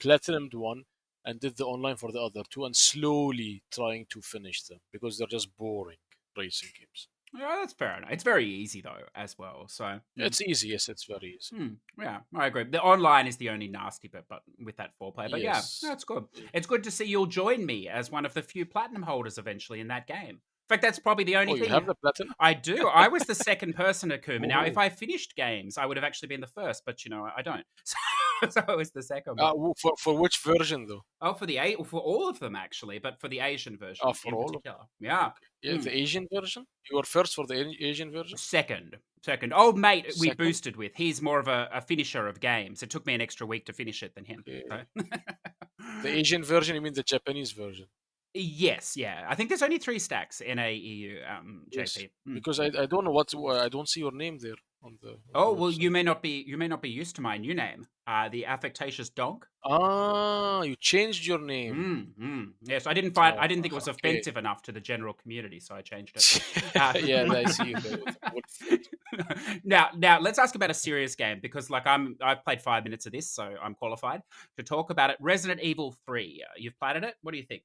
platinumed one and did the online for the other 2, and slowly trying to finish them because they're just boring racing games. Yeah, that's fair enough. It's very easy though, as well. So It's easy, yes, it's very easy. yeah, I agree. The online is the only nasty bit, but with that 4-player. But yeah, Yes. that's good. It's good to see you'll join me as one of the few platinum holders eventually in that game. In fact, that's probably the only Oh, thing. you have the platinum? I do. I was the second person at Kuma. Now, if Oh. I finished games, I would have actually been the first, but I don't. So I was the second one. For which version though? Oh, for all of them actually, but for the Asian version Oh, for in all of particular. Yeah. Yeah, the Asian version? You were first for the Asian version? Second. Old mate, we Second? boosted with. He's more of a finisher of games. It took me an extra week to finish it than him. Okay. So. The Asian version, you mean the Japanese version? Yes, yeah. I think there's only 3 stacks, NAEU, Yes. JP. Because I don't know I don't see your name there on the Oh, the well, website. you may not be used to my new name, the AffectatiousDonk. Ah, you changed your name. Yes, I didn't Oh, think it was okay. offensive enough to the general community, so I changed it. Yeah, I see the wolf. Now let's ask about a serious game because I've played 5 minutes of this, so I'm qualified to talk about it. Resident Evil 3. You've played it? What do you think?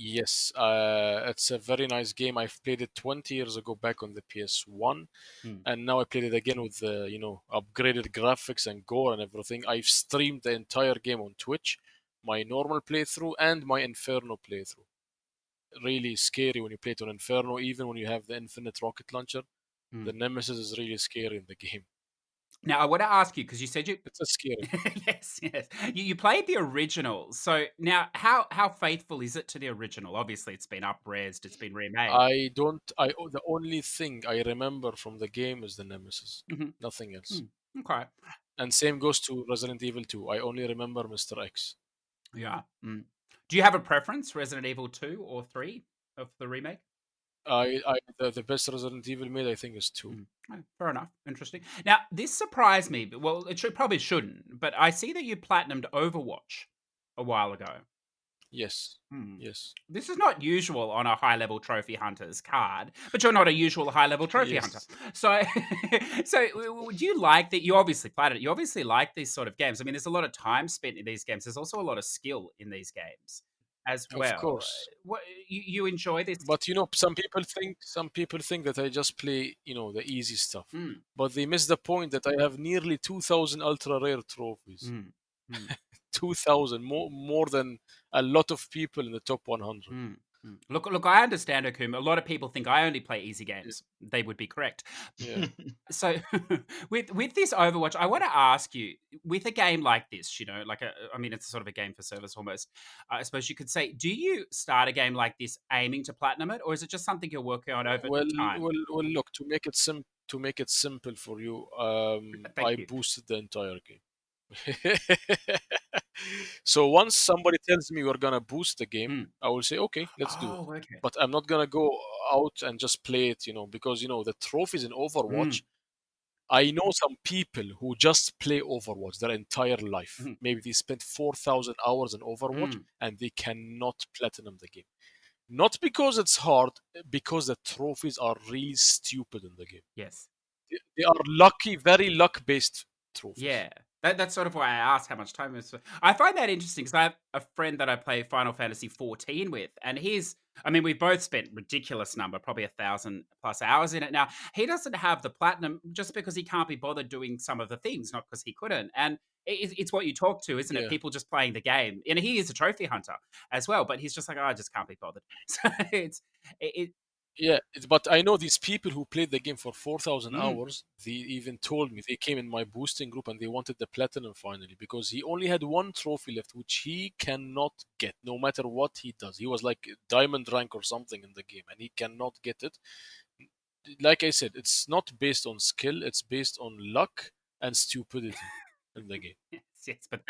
Yes, it's a very nice game. I've played it 20 years ago back on the PS1, and now I played it again with the upgraded graphics and gore and everything. I've streamed the entire game on Twitch, my normal playthrough and my Inferno playthrough. Really scary when you play it on Inferno, even when you have the infinite rocket launcher. The Nemesis is really scary in the game. Now, I want to ask you, because you said It's a scary. yes. You played the original. So now, how faithful is it to the original? Obviously, it's been up-resed, it's been remade. The only thing I remember from the game is the Nemesis. Nothing else. Okay. And same goes to Resident Evil 2. I only remember Mr. X. Yeah. Do you have a preference, Resident Evil 2 or 3 of the remake? The best Resident Evil made, I think, is 2. Fair enough. Interesting. Now, this surprised me. Well, it probably shouldn't, but I see that you platinumed Overwatch a while ago. Yes. Yes. This is not usual on a high-level trophy hunter's card, but you're not a usual high-level trophy hunter. So, would you like that? You obviously played it. You obviously like these sort of games. I mean, there's a lot of time spent in these games. There's also a lot of skill in these games. as Of well. course. What you enjoy this? But some people think that I just play, the easy stuff. Mm, But they miss the point that I have nearly 2,000 ultra rare trophies. mm, mm. 2,000, more than a lot of people in the top 100. Mm, mm. Look, I understand, Hakoom. A lot of people think I only play easy Yeah. games. They would be correct. Yeah. So, with this Overwatch, I want to ask you, with a game like this, like I mean, it's sort of a game for service almost. I suppose you could say, do you start a game like this aiming to platinum it, or is it just something you're working on over Well, time? look, to make it simple for you, Thank I you. boosted the entire game. So once somebody tells me we're gonna boost the game, Mm. I will say, okay, let's do it. Oh, okay. But I'm not gonna go out and just play it, because the trophies in Overwatch. Mm, I know some people who just play Overwatch their entire life. mm, Maybe they spent 4,000 hours in Overwatch mm. and they cannot platinum the game. Not because it's hard, because the trophies are really stupid in the game. Yes. They are lucky, very luck based trophies. Yeah, that's sort of why I asked how much time is. I find that interesting because I have a friend that I play Final Fantasy 14 with, and I mean, we both spent ridiculous number, probably 1,000+ hours in it. Now he doesn't have the platinum just because he can't be bothered doing some of the things, not because he couldn't. And it's what you talk to, isn't it? Yeah. People just playing the game, and he is a trophy hunter as well, but he's just like, oh, I just can't be bothered. So it Yeah, but I know these people who played the game for 4,000 mm, hours. They even told me they came in my boosting group and they wanted the platinum finally because he only had one trophy left, which he cannot get no matter what he does. He was like diamond rank or something in the game and he cannot get it. Like I said, it's not based on skill, it's based on luck and stupidity in the game. yes, yes, but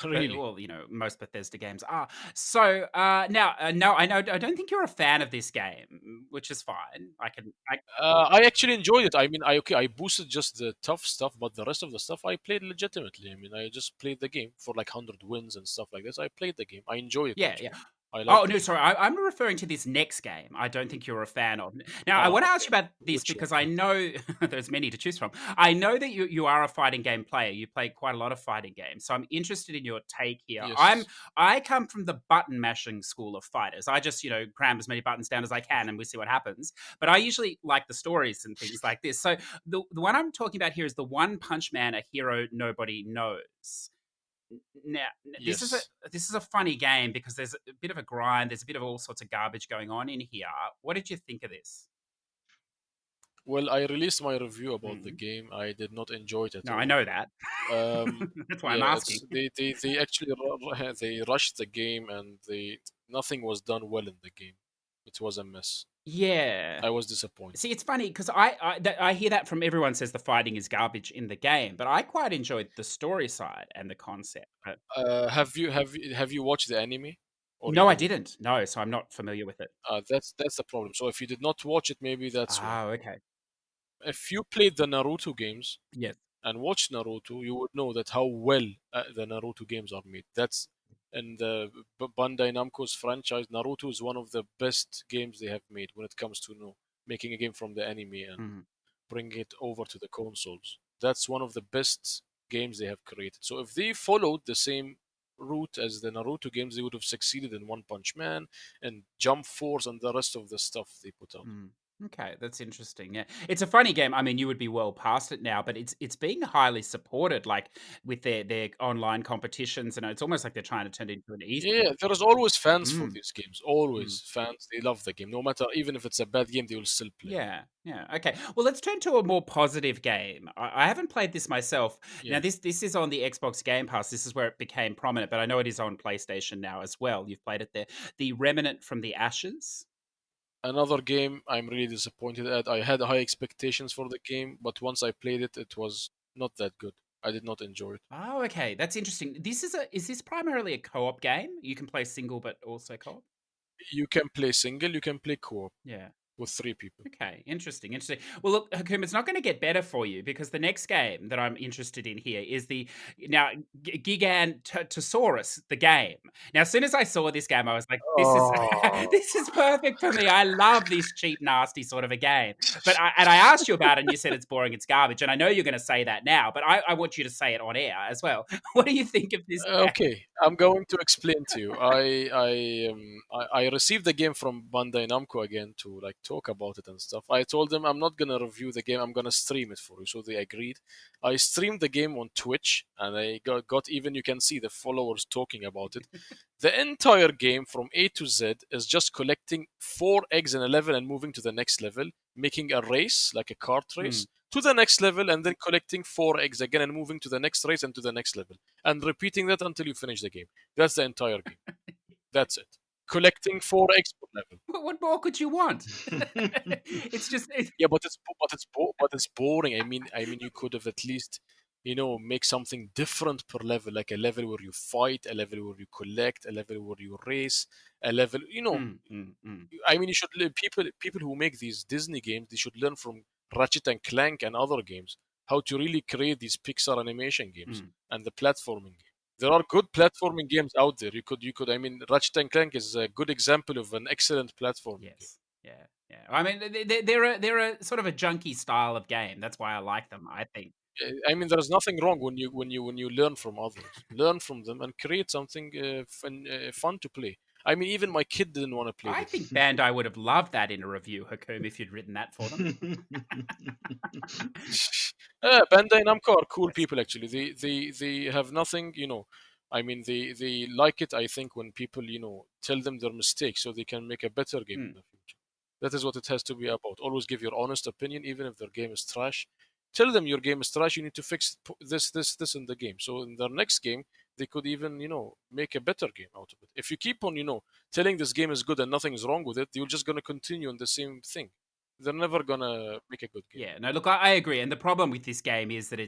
Really. well, most Bethesda games are. So now, no, I know. I don't think you're a fan of this game, which is fine. I actually enjoyed it. I mean, I boosted just the tough stuff, but the rest of the stuff I played legitimately. I mean, I just played the game for like 100 wins and stuff like this. I played the game. I enjoyed it Yeah, yeah. actually. I Oh liked the no, game. sorry. I'm referring to this next game. I don't think you're a fan of. Now, I want to ask Okay. you about this Which one? because I know there's many to choose from. I know that you are a fighting game player. You play quite a lot of fighting games, so I'm interested in your take here. Yes. I come from the button mashing school of fighters. I just cram as many buttons down as I can, and we see what happens. But I usually like the stories and things like this. So the one I'm talking about here is the One Punch Man, a hero nobody knows. Now, Yes. this is a funny game because there's a bit of a grind. There's a bit of all sorts of garbage going on in here. What did you think of this? Well, I released my review about the Mhm. game. I did not enjoy it at No, I all. know that. That's why I'm Yeah, asking. it's they actually they rushed the game and they nothing was done well in the game. It was a mess. Yeah. I was disappointed. See, it's funny because I hear that from everyone says the fighting is garbage in the game, but I quite enjoyed the story side and the concept. But Have you watched the anime, or you no, I didn't? didn't. No, so I'm not familiar with it. That's the problem. So if you did not watch it, maybe that's why. Oh, okay. If you played the Naruto games Yes. and watched Naruto, you would know that how well the Naruto games are made. That's in the Bandai Namco's franchise. Naruto is one of the best games they have made when it comes to making a game from the anime and Mhm. bringing it over to the consoles. That's one of the best games they have created. So if they followed the same route as the Naruto games, they would have succeeded in One Punch Man and Jump Force and the rest of the stuff they put out. Mm. Okay, that's interesting. Yeah, it's a funny game. I mean, you would be well past it now, but it's being highly supported, like with their online competitions, and it's almost like they're trying to turn it into an Yeah, esport. there is always fans for Mm, these games. mm. Always fans. They love the game. No matter, even if it's a bad game, they will still play. Yeah, yeah. Okay. Well, let's turn to a more positive game. I haven't played this myself. Now, Yeah. this is on the Xbox Game Pass. This is where it became prominent, but I know it is on PlayStation now as well. You've played it there. The Remnant from the Ashes. Another game I'm really disappointed at. I had high expectations for the game, but once I played it, it was not that good. I did not enjoy it. Oh, okay. That's interesting. Is this primarily a co-op game? You can play single but also co-op? You can play single, you can play co-op. Yeah. with 3 people. Okay, interesting. Well, look, Hakoom, it's not going to get better for you because the next game that I'm interested in here is the now Gigantosaurus, the game. Now, as soon as I saw this game, I was like, "This is Oh. this is perfect for me. I love this cheap, nasty sort of a game." I asked you about it, and you said it's boring, it's garbage, and I know you're going to say that now, but I want you to say it on air as well. What do you think of this game? Okay, I'm going to explain to you. I received the game from Bandai Namco again to like talk about it and stuff. I told them I'm not gonna review the game. I'm gonna stream it for you. So they agreed. I streamed the game on Twitch, and I got even you can see the followers talking about it. The entire game from A to Z is just collecting 4 eggs in a level and moving to the next level, making a race like a kart race. To the next level and then collecting 4 eggs again and moving to the next race and to the next level and repeating that until you finish the game. That's the entire game. That's it. Collecting 4 eggs per level. What more could you want? It's just Yeah, but it's boring. I mean, you could have at least, make something different per level, like a level where you fight, a level where you collect, a level where you race, a level. I mean, you should people who make these Disney games, they should learn from Ratchet and Clank and other games how to really create these Pixar animation games and the platforming game. There are good platforming games out there. You could. I mean, Ratchet and Clank is a good example of an excellent platforming game. Yes. Yeah. I mean, they're a sort of a junky style of game. That's why I like them. I think. I mean, there's nothing wrong when you learn from others, learn from them, and create something fun to play. I mean, even my kid didn't want to play. I think Bandai would have loved that in a review, Hakoom, if you'd written that for them. Bandai Namco are cool people, actually. They have nothing, I mean, they like it. I think when people, tell them their mistakes, so they can make a better game in the future. That is what it has to be about. Always give your honest opinion, even if their game is trash. Tell them your game is trash. You need to fix this in the game. So in their next game, they could even, make a better game out of it. If you keep on, telling this game is good and nothing is wrong with it, you're just gonna continue on the same thing. They're never gonna make a good game. Yeah, no, look, I agree. And the problem with this game is that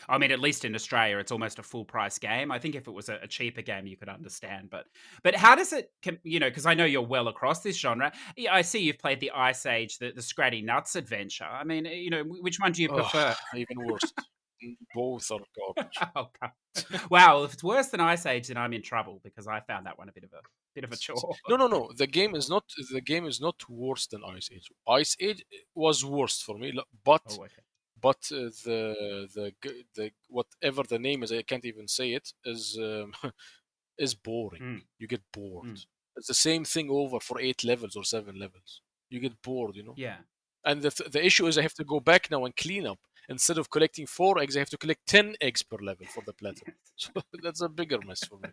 I mean, at least in Australia, it's almost a full price game. I think if it was a cheaper game, you could understand. But how does it, because I know you're well across this genre. Yeah, I see you've played the Ice Age, the Scratty Nuts adventure. I mean, which one do you prefer? Even worse. Both are garbage. Oh, God. Wow, if it's worse than Ice Age, then I'm in trouble because I found that one a bit of a chore. No. The game is not worse than Ice Age. Ice Age was worst for me, but the whatever the name is, I can't even say it, is boring. You get bored. It's the same thing over for 8 levels or 7 levels. You get bored, Yeah. And the issue is I have to go back now and clean up. Instead of collecting 4 eggs, I have to collect 10 eggs per level for the platinum. So that's a bigger mess for me.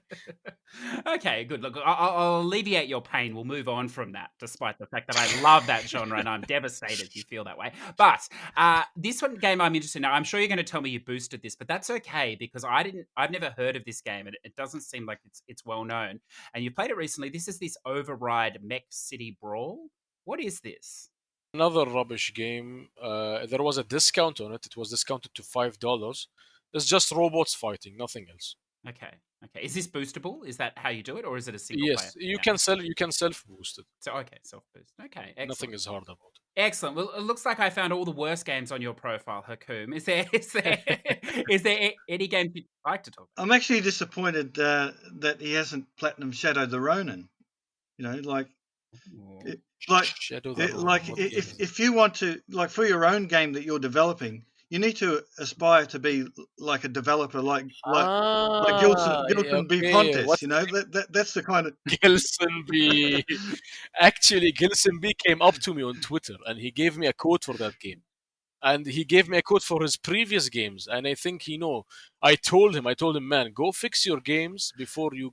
Okay, good. Look, I'll alleviate your pain. We'll move on from that, despite the fact that I love that genre and I'm devastated you feel that way. But this one game I'm interested in. Now, I'm sure you're going to tell me you boosted this, but that's okay because I've never heard of this game and it doesn't seem like it's well known. And you played it recently. This is this Override Mech City Brawl. What is this? Another rubbish game. There was a discount on it. It was discounted to $5. It's just robots fighting, nothing else. Okay. Is this boostable? Is that how you do it, or is it a single player? Yes, you can self boost it. So self boost. Okay, excellent. Nothing is hard about it. Excellent. Well, it looks like I found all the worst games on your profile, Hakoom. Is there any game you'd like to talk about? I'm actually disappointed that he hasn't platinum shadowed the Ronin. If you want to, for your own game that you're developing, you need to aspire to be like a developer, like Gilson B. Pontes. That's the kind of Gilson B. Actually, Gilson B. came up to me on Twitter and he gave me a code for that game. And he gave me a code for his previous games, and I think I told him, man, go fix your games before you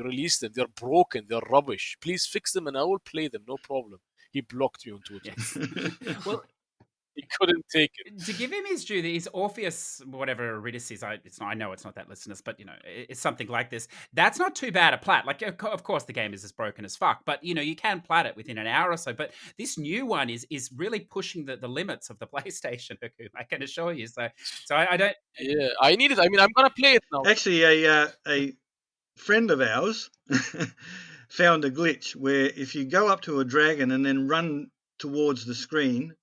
release them. They're broken, they're rubbish. Please fix them, and I will play them, no problem. He blocked me on Twitter. Yes. Well, he couldn't take it. To give him his due, his Orpheus, whatever Eurydice is, I know it's not that, listeners, but it's something like this. That's not too bad a plat. Like, of course, the game is as broken as fuck, but you can plat it within an hour or so. But this new one is really pushing the limits of the PlayStation. I can assure you. So I don't. Yeah, I need it. I mean, I'm gonna play it now. Actually, a friend of ours found a glitch where if you go up to a dragon and then run towards the screen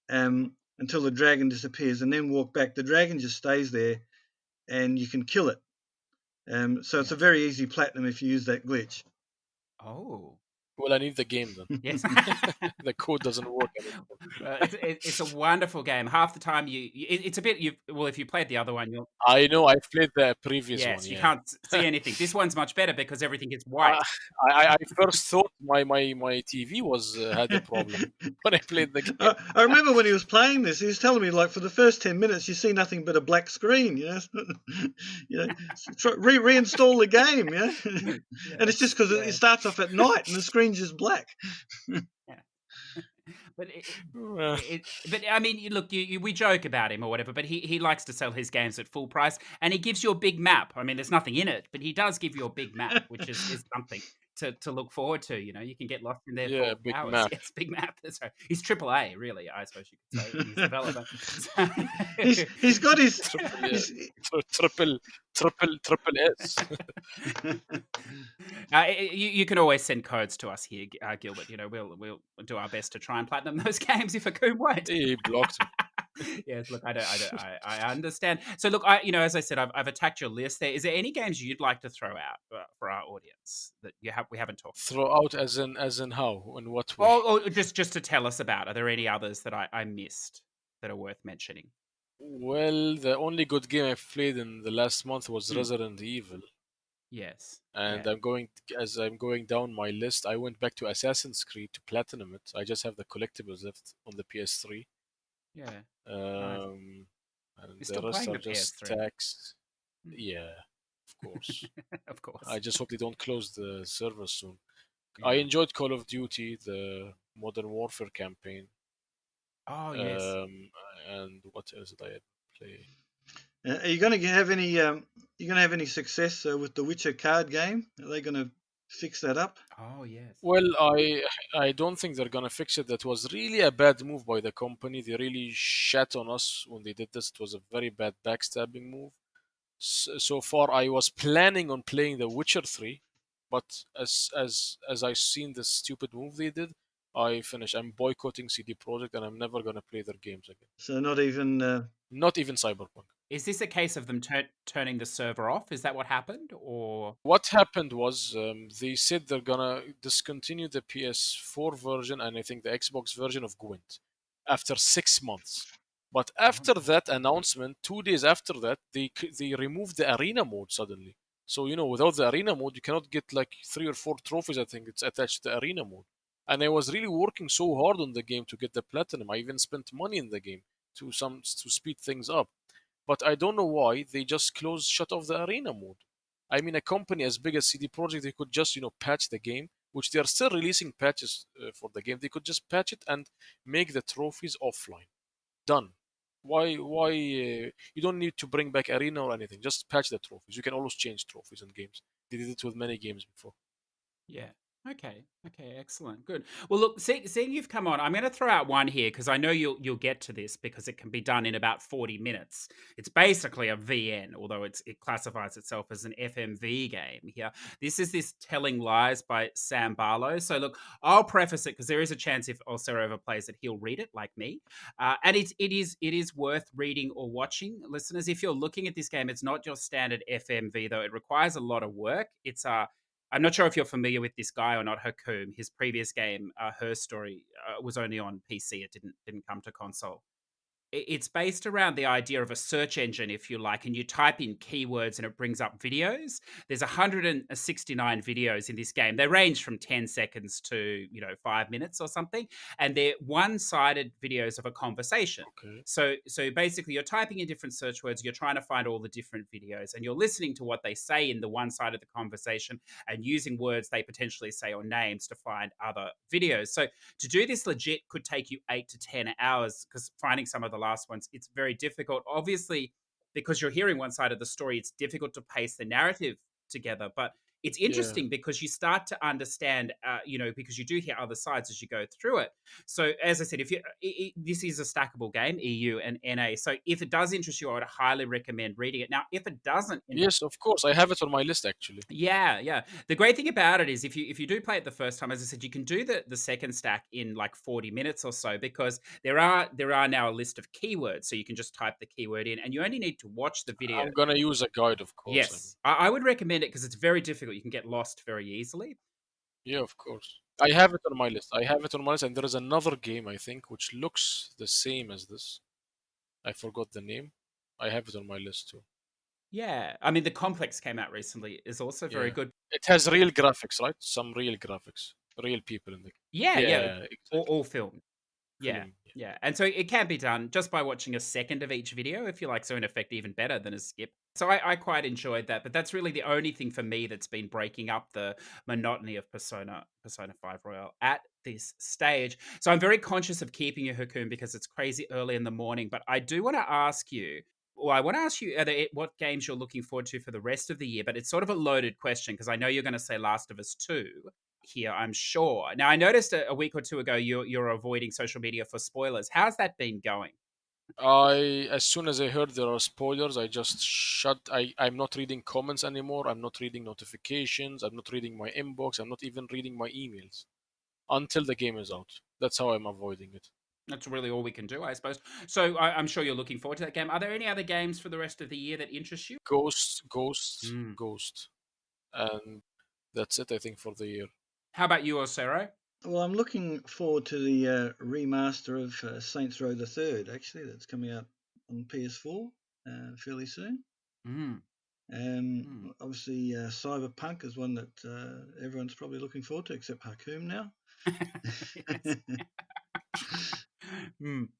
until the dragon disappears and then walk back, the dragon just stays there and you can kill it. So it's a very easy platinum if you use that glitch. Oh. Well, I need the game then. Yes. The code doesn't work. It's a wonderful game. Half the time it's a bit if you played the other one, you'll I know. I played the previous one. you Yeah. can't see anything. This one's much better because everything is white. I first thought my TV had a problem when I played the game. I remember when he was playing this, he was telling me like for the first 10 minutes you see nothing but a black screen. Reinstall the game. And it's just because it starts off at night and the screen's just black. But but I mean, look, we joke about him or whatever, but he likes to sell his games at full price, and he gives you a big map. I mean, there's nothing in it, but he does give you a big map, which is something to look forward to. You can get lost in there for big hours. map. Yes, big map. That's right. He's AAA, really. I suppose you could say in his development. He's got his triple S. You can always send codes to us here, Gilbert. We'll do our best to try and platinum those games if Hakoom won't. He blocked me. Yes, look, I understand. So, look, as I said, I've attacked your list there. Is there any games you'd like to throw out for our audience that we haven't talked? Throw out as in how? In what way? Or just to tell us about. Are there any others that I missed that are worth mentioning? Well, the only good game I've played in the last month was Resident Evil. Yes. And I'm going down my list, I went back to Assassin's Creed to platinum it. I just have the collectibles left on the PS3. Yeah. And You're the rest are the just PS3. tax. Yeah, of course. Of course. I just hope they don't close the server soon. Yeah. I enjoyed Call of Duty, the Modern Warfare campaign. Oh yes. And what else did I play? Are you going to have any? You going to have any success with the Witcher card game? Are they going to fix that up? Oh yes. Well, I don't think they're gonna fix it. That was really a bad move by the company. They really shat on us when they did this. It was a very bad backstabbing move. So far, I was planning on playing The Witcher 3, but as I've seen this stupid move they did, I finished. I'm boycotting CD Projekt, and I'm never gonna play their games again. So not even Cyberpunk. Is this a case of them turning the server off? Is that what happened, or what happened was they said they're gonna discontinue the PS4 version and I think the Xbox version of Gwent after 6 months. But after that announcement, 2 days after that, they removed the arena mode suddenly. So without the arena mode, you cannot get like 3 or 4 trophies. I think it's attached to the arena mode. And I was really working so hard on the game to get the platinum. I even spent money in the game to speed things up. But I don't know why they just shut off the arena mode. I mean, a company as big as CD Projekt, they could just patch the game, which they are still releasing patches for the game. They could just patch it and make the trophies offline. Done. Why? You don't need to bring back arena or anything. Just patch the trophies. You can always change trophies in games. They did it with many games before. Yeah. Okay, excellent, good. Well, look, seeing you've come on, I'm going to throw out one here because I know you'll get to this because it can be done in about 40 minutes. It's basically a VN, although it classifies itself as an FMV game here. This is Telling Lies by Sam Barlow. So look, I'll preface it because there is a chance if Olsero ever plays it, he'll read it like me. And it is worth reading or watching, listeners. If you're looking at this game, it's not your standard FMV though. It requires a lot of work. I'm not sure if you're familiar with this guy or not, Hakoom. His previous game, Her Story, was only on PC. It didn't come to console. It's based around the idea of a search engine, if you like, and you type in keywords and it brings up videos. There's 169 videos in this game. They range from 10 seconds to 5 minutes or something, and they're one-sided videos of a conversation. Okay. So basically, you're typing in different search words, you're trying to find all the different videos, and you're listening to what they say in the one side of the conversation and using words they potentially say or names to find other videos. So to do this legit could take you 8 to 10 hours because finding some of the last ones, it's very difficult. Obviously, because you're hearing one side of the story, it's difficult to pace the narrative together. But it's Yeah. interesting because you start to understand, because you do hear other sides as you go through it. So, as I said, if this is a stackable game, EU and NA. So, if it does interest you, I would highly recommend reading it. Now, if it doesn't, Yes, of course. I have it on my list actually. yeah. The great thing about it is if you do play it the first time, as I said, you can do the second stack in like 40 minutes or so, because there are now a list of keywords, so you can just type the keyword in, and you only need to watch the video. I'm gonna use a guide, of course. Yes, I would recommend it because it's very difficult. You can get lost very easily. Yeah, of course. I have it on my list. I have it on my list, and there is another game I think which looks the same as this. I forgot the name. I have it on my list too. Yeah, I mean the Complex came out recently, is also very Yeah. good. It has real graphics, right? Some real graphics, real people in the. Yeah, Yeah, exactly. all filmed. Yeah, Film. Yeah. yeah. And so it can be done just by watching a second of each video, if you like. So in effect, even better than a skip. So I quite enjoyed that. But that's really the only thing for me that's been breaking up the monotony of Persona 5 Royal at this stage. So I'm very conscious of keeping you, Hakoom, because it's crazy early in the morning. But I do want to ask you, what games you're looking forward to for the rest of the year. But it's sort of a loaded question because I know you're going to say Last of Us 2 here, I'm sure. Now, I noticed a week or two ago you're avoiding social media for spoilers. How's that been going? As soon as I heard there are spoilers, I just shut. I'm not reading comments anymore. I'm not reading notifications. I'm not reading my inbox. I'm not even reading my emails until the game is out. That's how I'm avoiding it. That's really all we can do, I suppose. So I'm sure you're looking forward to that game. Are there any other games for the rest of the year that interest you? Ghost, Ghost, and that's it. I think for the year. How about you, Olsero? Well, I'm looking forward to the remaster of Saints Row the Third. Actually, that's coming out on PS4 fairly soon. Mm. Obviously, Cyberpunk is one that everyone's probably looking forward to, except Hakoom now.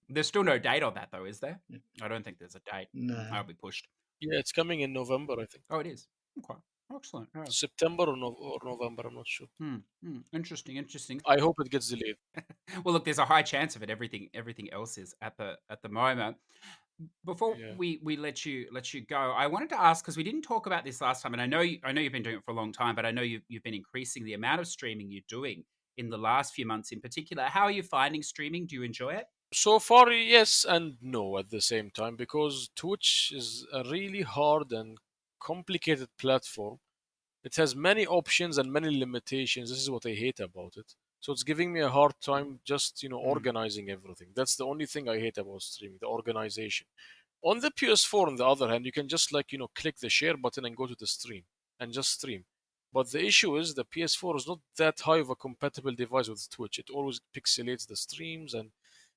There's still no date on that, though, is there? Yeah. I don't think there's a date. No. I'll be pushed. Yeah, it's coming in November, I think. Oh, it is. Okay. Excellent. Yeah. September or November, I'm not sure. Interesting. I hope it gets delayed. Well, look, there's a high chance of it. Everything else is at the moment. Before Yeah. we let you go, I wanted to ask, because we didn't talk about this last time, and I know you've been doing it for a long time, but I know you've been increasing the amount of streaming you're doing in the last few months in particular. How are you finding streaming? Do you enjoy it? So far, yes and no at the same time, because Twitch is a really hard and complicated platform. It has many options and many limitations. This is what I hate about it. So it's giving me a hard time just, organizing everything. That's the only thing I hate about streaming, the organization. On the PS4, on the other hand, you can just click the share button and go to the stream and just stream. But the issue is the PS4 is not that high of a compatible device with Twitch. It always pixelates the streams and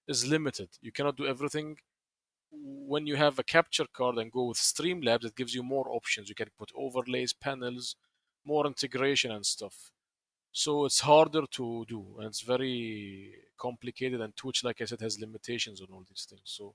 is limited. You cannot do everything. When you have a capture card and go with Streamlabs, it gives you more options. You can put overlays, panels, more integration and stuff. So it's harder to do, and it's very complicated. And Twitch, like I said, has limitations on all these things. So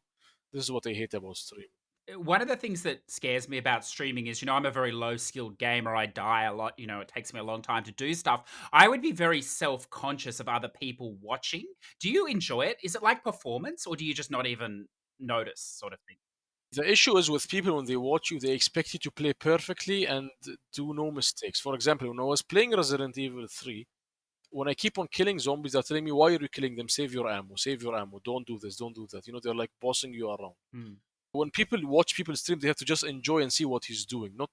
this is what I hate about streaming. One of the things that scares me about streaming is, I'm a very low skilled gamer. I die a lot. It takes me a long time to do stuff. I would be very self conscious of other people watching. Do you enjoy it? Is it like performance, or do you just not even notice, sort of thing? The issue is with people when they watch you, they expect you to play perfectly and do no mistakes. For example, when I was playing Resident Evil 3, when I keep on killing zombies, they're telling me, why are you killing them? Save your ammo, save your ammo. Don't do this, don't do that. They're like bossing you around. When people watch people stream, they have to just enjoy and see what he's doing, not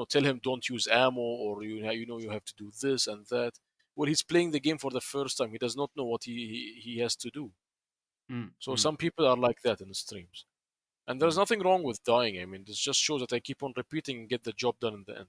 tell him don't use ammo or you have to do this and that. Well, he's playing the game for the first time. He does not know what he has to do. So some people are like that in the streams, and there's nothing wrong with dying. I mean, this just shows that I keep on repeating and get the job done in the end.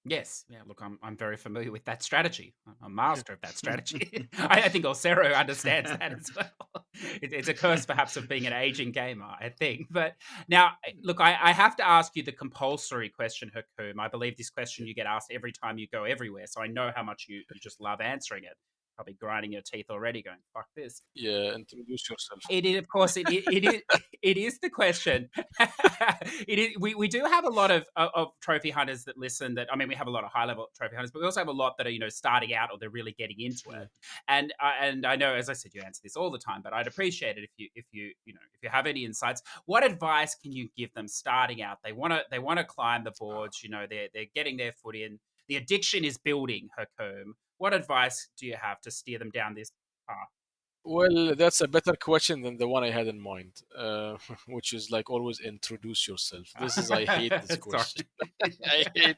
Yes. Yeah. Look, I'm very familiar with that strategy. I'm a master of that strategy. I think Olsero understands that as well. It's a curse, perhaps, of being an aging gamer, I think. But now, look, I have to ask you the compulsory question, Hakoom. I believe this question you get asked every time you go everywhere. So I know how much you just love answering it. Probably grinding your teeth already, going, fuck this. Yeah, introduce yourself. It is, of course, it is. It is the question. It is. We do have a lot of trophy hunters that listen. That, I mean, we have a lot of high level trophy hunters, but we also have a lot that are starting out, or they're really getting into it. And I know, as I said, you answer this all the time, but I'd appreciate it if you have any insights. What advice can you give them starting out? They want to climb the boards. They're getting their foot in. the addiction is building, Hakoom. What advice do you have to steer them down this path? Well, that's a better question than the one I had in mind, which is like always introduce yourself. I hate this question. Sorry. I hate it.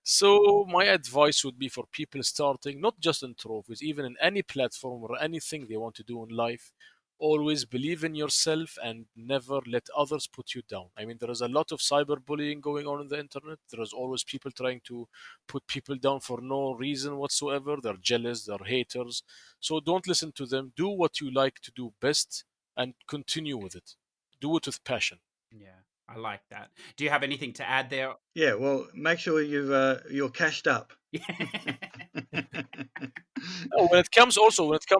So my advice would be for people starting, not just in trophies, even in any platform or anything they want to do in life, always believe in yourself and never let others put you down. I mean, there is a lot of cyberbullying going on in the internet. There is always people trying to put people down for no reason whatsoever. They're jealous, they're haters. So don't listen to them. Do what you like to do best and continue with it. Do it with passion. Yeah, I like that. Do you have anything to add there? Yeah, well, make sure you're cashed up. Oh, when it comes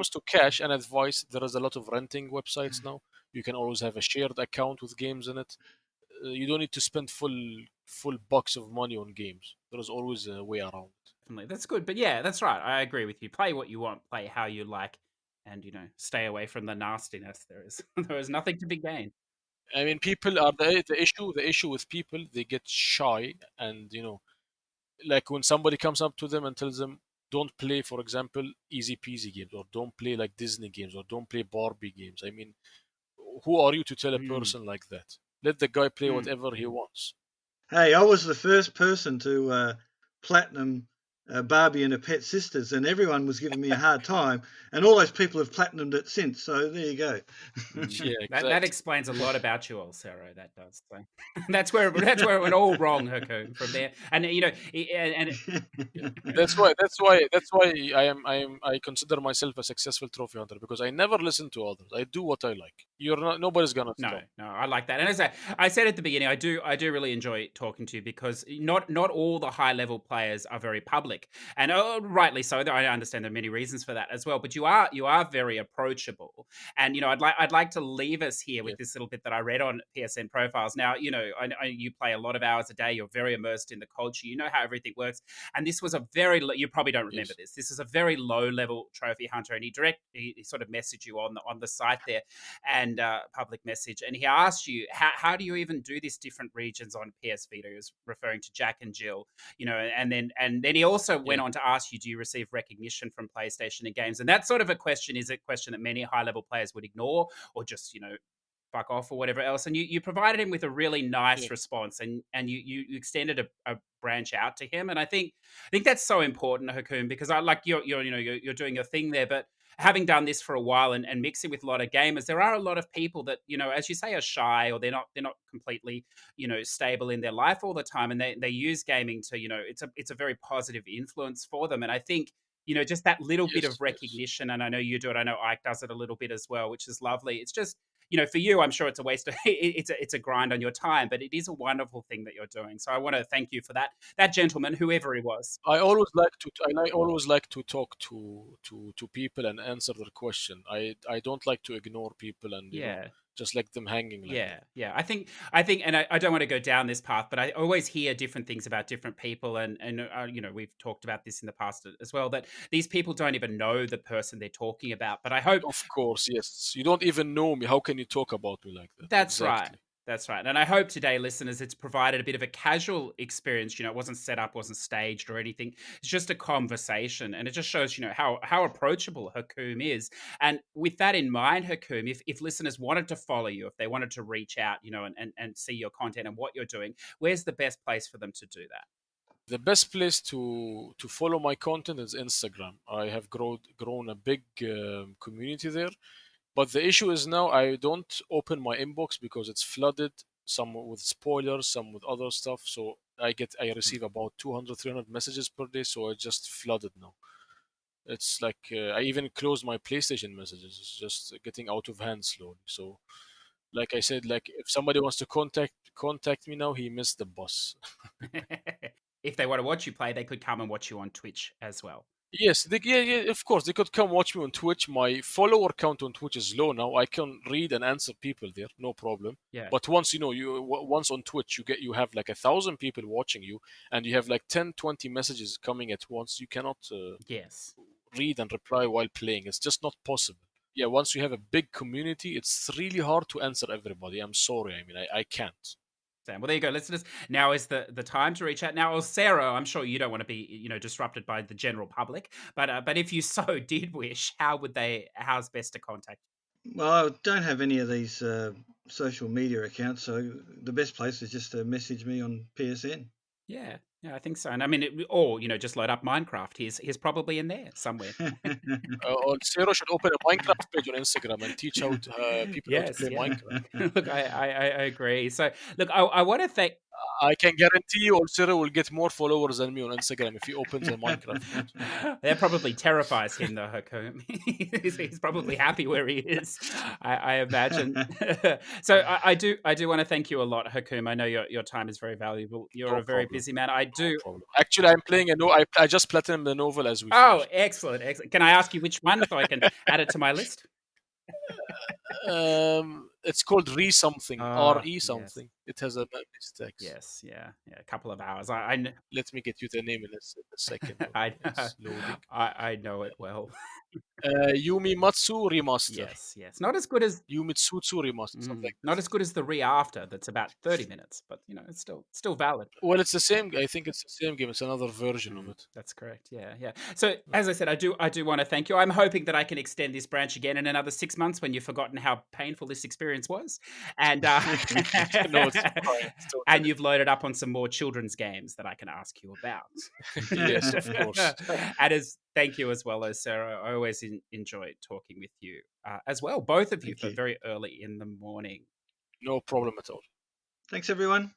to cash and advice, there is a lot of renting websites now. You can always have a shared account with games in it. You don't need to spend full bucks of money on games. There is always a way around it. Definitely. That's good. But yeah, that's right. I agree with you. Play what you want, play how you like, and stay away from the nastiness. There is nothing to be gained. I mean, people are the issue. The issue with people, they get shy, and like when somebody comes up to them and tells them, "Don't play, for example, easy peasy games, or don't play like Disney games, or don't play Barbie games." I mean, who are you to tell a Mm, person like that? Let the guy play mm. whatever he wants. Hey, I was the first person to platinum Barbie and her pet sisters, and everyone was giving me a hard time. And all those people have platinumed it since. So there you go. Yeah, That exactly. explains a lot about you, Olsero. That does. So that's where it went all wrong, Hakoom. From there, and and Yeah. That's why I consider myself a successful trophy hunter because I never listen to others. I do what I like. Nobody's gonna no, stop. no, I like that. And as I said at the beginning, I do really enjoy talking to you because not all the high level players are very public, and rightly so. I understand there are many reasons for that as well. But you are very approachable, and I'd like to leave us here Yeah. with this little bit that I read on PSN profiles. Now, you play a lot of hours a day. You're very immersed in the culture. You know how everything works, and this was a very you probably don't remember Yes. this. This is a very low level trophy hunter, and he sort of messaged you on the site there and public message. And he asked you, how do you even do this different regions on PS Vita? He was referring to Jack and Jill, and then he also went Yeah. on to ask you, do you receive recognition from PlayStation and games? And that sort of a question is a question that many high level players would ignore or just fuck off or whatever else. And you provided him with a really Yeah. nice response, and you extended a branch out to him. And I think that's so important, Hakoom, because I like you're doing your thing there, but having done this for a while and mixing with a lot of gamers, there are a lot of people that, as you say, are shy, or they're not completely, stable in their life all the time. And they use gaming to, it's a very positive influence for them. And I think, just that little bit of Yes. Yes. recognition, and I know you do it, I know Ike does it a little bit as well, which is lovely. It's just, for you, I'm sure it's a waste of it's a grind on your time, but it is a wonderful thing that you're doing. So I want to thank you for that gentleman, whoever he was. I always like to talk to people and answer their question. I don't like to ignore people and Yeah. just let them hanging like that. Yeah. I think, and I don't want to go down this path, but I always hear different things about different people, and we've talked about this in the past as well. That these people don't even know the person they're talking about. But I hope Of course, yes. You don't even know me. How can you talk about me like that? that's right. Exactly. That's right. And I hope today, listeners, it's provided a bit of a casual experience. It wasn't set up, wasn't staged or anything. It's just a conversation. And it just shows, how approachable Hakoom is. And with that in mind, Hakoom, if listeners wanted to follow you, if they wanted to reach out, and see your content and what you're doing, where's the best place for them to do that? The best place to follow my content is Instagram. I have grown a big community there. But the issue is now I don't open my inbox because it's flooded, some with spoilers, some with other stuff. So I Hmm. receive about 200, 300 messages per day. So I just flooded now. It's like I even closed my PlayStation messages. It's just getting out of hand slowly. So, like I said, like if somebody wants to contact me now, he missed the bus. If they want to watch you play, they could come and watch you on Twitch as well. Yes, yeah, of course. They could come watch me on Twitch. My follower count on Twitch is low now. I can read and answer people there, no problem. Yeah. But once once on Twitch, you have like 1,000 people watching you, and you have like 10, 20 messages coming at once. You cannot Yes. read and reply while playing. It's just not possible. Yeah, once you have a big community, it's really hard to answer everybody. I'm sorry. I mean, I can't. Sam. Well, there you go, listeners. Now is the time to reach out. Now, Olsero, I'm sure you don't want to be, disrupted by the general public, but if you so did wish, how's best to contact Well, I don't have any of these social media accounts, so the best place is just to message me on PSN. you? Yeah, I think so. And I mean, or just load up Minecraft. He's probably in there somewhere. Olsero should open a Minecraft page on Instagram and teach out people how to Yes, play yeah. Minecraft. Look, I agree. So, look, I want to thank. I can guarantee you Olsero will get more followers than me on Instagram if he opens a Minecraft page. That probably terrifies him, though, Hakoom. He's probably happy where he is, I imagine. So I do want to thank you a lot, Hakoom. I know your time is very valuable. You're No a very problem. busy man. I do. No problem. Actually, I'm playing I just platinumed the novel as we Oh, finished. excellent, excellent. Can I ask you which one so I can add it to my list? It's called Re something, Ah, RE something. It has a mistakes. Yes, yeah, a couple of hours. Let me get you the name in a second. It's loading. I know it well. Yumi Matsu Remaster. Yes. Not as good as Yumitsutsu Remaster. Something like not that. as good as the re-after. That's about 30 minutes, but it's still valid. Well, it's the same. I think it's the same game. It's another version of it. That's correct. Yeah. So as I said, I do want to thank you. I'm hoping that I can extend this branch again in another 6 months when you've forgotten how painful this experience was, and No, it's fine. and you've loaded up on some more children's games that I can ask you about. Yes, of course. And thank you as well, as Sarah. I always enjoy talking with you as well, both of you, Thank you. very early in the morning. No problem at all. Thanks, everyone.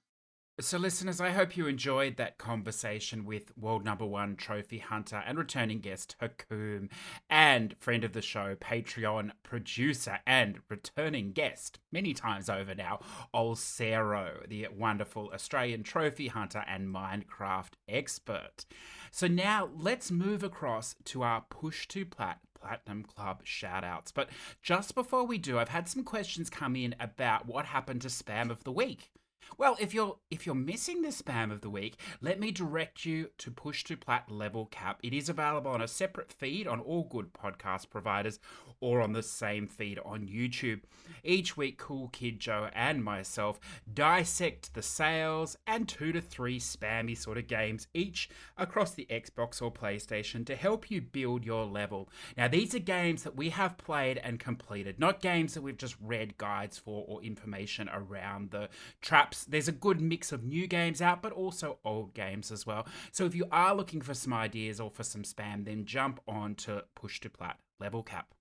So, listeners, I hope you enjoyed that conversation with world number 1 trophy hunter and returning guest Hakoom, and friend of the show, Patreon producer and returning guest many times over now, Olsero, the wonderful Australian trophy hunter and Minecraft expert. So now let's move across to our Push2Plat Platinum Club shoutouts. But just before we do, I've had some questions come in about what happened to Spam of the Week. Well, if you're missing the spam of the week, let me direct you to Push2Plat Level Cap. It is available on a separate feed on all good podcast providers or on the same feed on YouTube. Each week, Cool Kid Joe and myself dissect the sales and 2 to 3 spammy sort of games each across the Xbox or PlayStation to help you build your level. Now, these are games that we have played and completed, not games that we've just read guides for or information around the traps. There's a good mix of new games out, but also old games as well. So if you are looking for some ideas or for some spam, then jump on to Push2Plat Level Cap.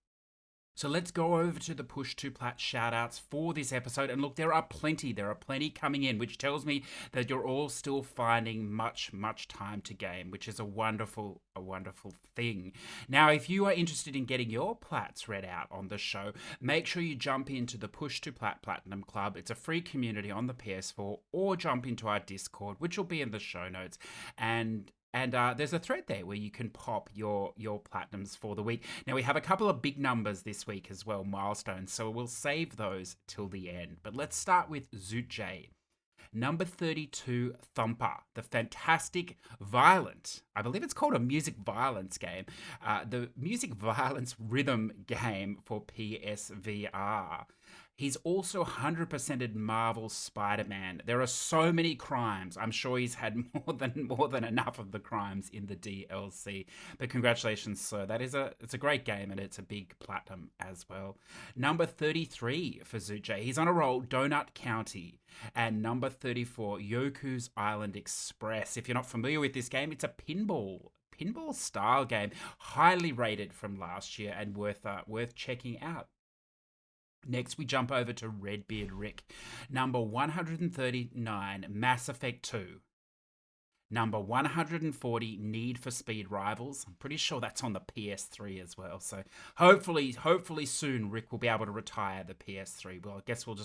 So let's go over to the Push2Plat shoutouts for this episode. And look, there are plenty coming in, which tells me that you're all still finding much time to game, which is a wonderful thing. Now, if you are interested in getting your plats read out on the show, make sure you jump into the Push2Plat Platinum Club. It's a free community on the PS4, or jump into our Discord, which will be in the show notes. And there's a thread there where you can pop your platinums for the week. Now, we have a couple of big numbers this week as well, milestones, so we'll save those till the end. But let's start with Zootj. Number 32, Thumper, the fantastic violent, I believe it's called a music violence game, the music violence rhythm game for PSVR. He's also 100%ed Marvel's Spider-Man. There are so many crimes. I'm sure he's had more than enough of the crimes in the DLC. But congratulations, sir. It's a great game, and it's a big platinum as well. Number 33 for Zuche. He's on a roll, Donut County. And number 34, Yoku's Island Express. If you're not familiar with this game, it's a pinball style game, highly rated from last year and worth checking out. Next, we jump over to Redbeard Rick. Number 139, Mass Effect 2. Number 140, Need for Speed Rivals. I'm pretty sure that's on the PS3 as well. So hopefully soon Rick will be able to retire the PS3. Well, I guess we'll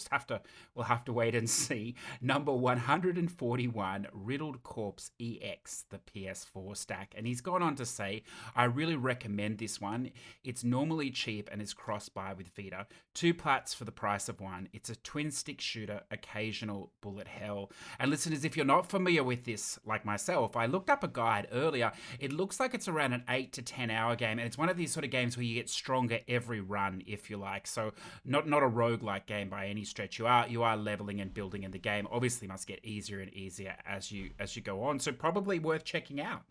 have to wait and see. Number 141, Riddled Corpse EX, the PS4 stack. And he's gone on to say, I really recommend this one. It's normally cheap and is cross-buy with Vita. 2 plats for the price of 1. It's a twin stick shooter, occasional bullet hell. And listeners, if you're not familiar with this, like myself, I looked up a guide earlier. It looks like it's around an 8 to 10 hour game, and it's one of these sort of games where you get stronger every run, if you like. So not a roguelike game by any stretch. You are leveling and building in the game. Obviously must get easier and easier as you go on. So probably worth checking out,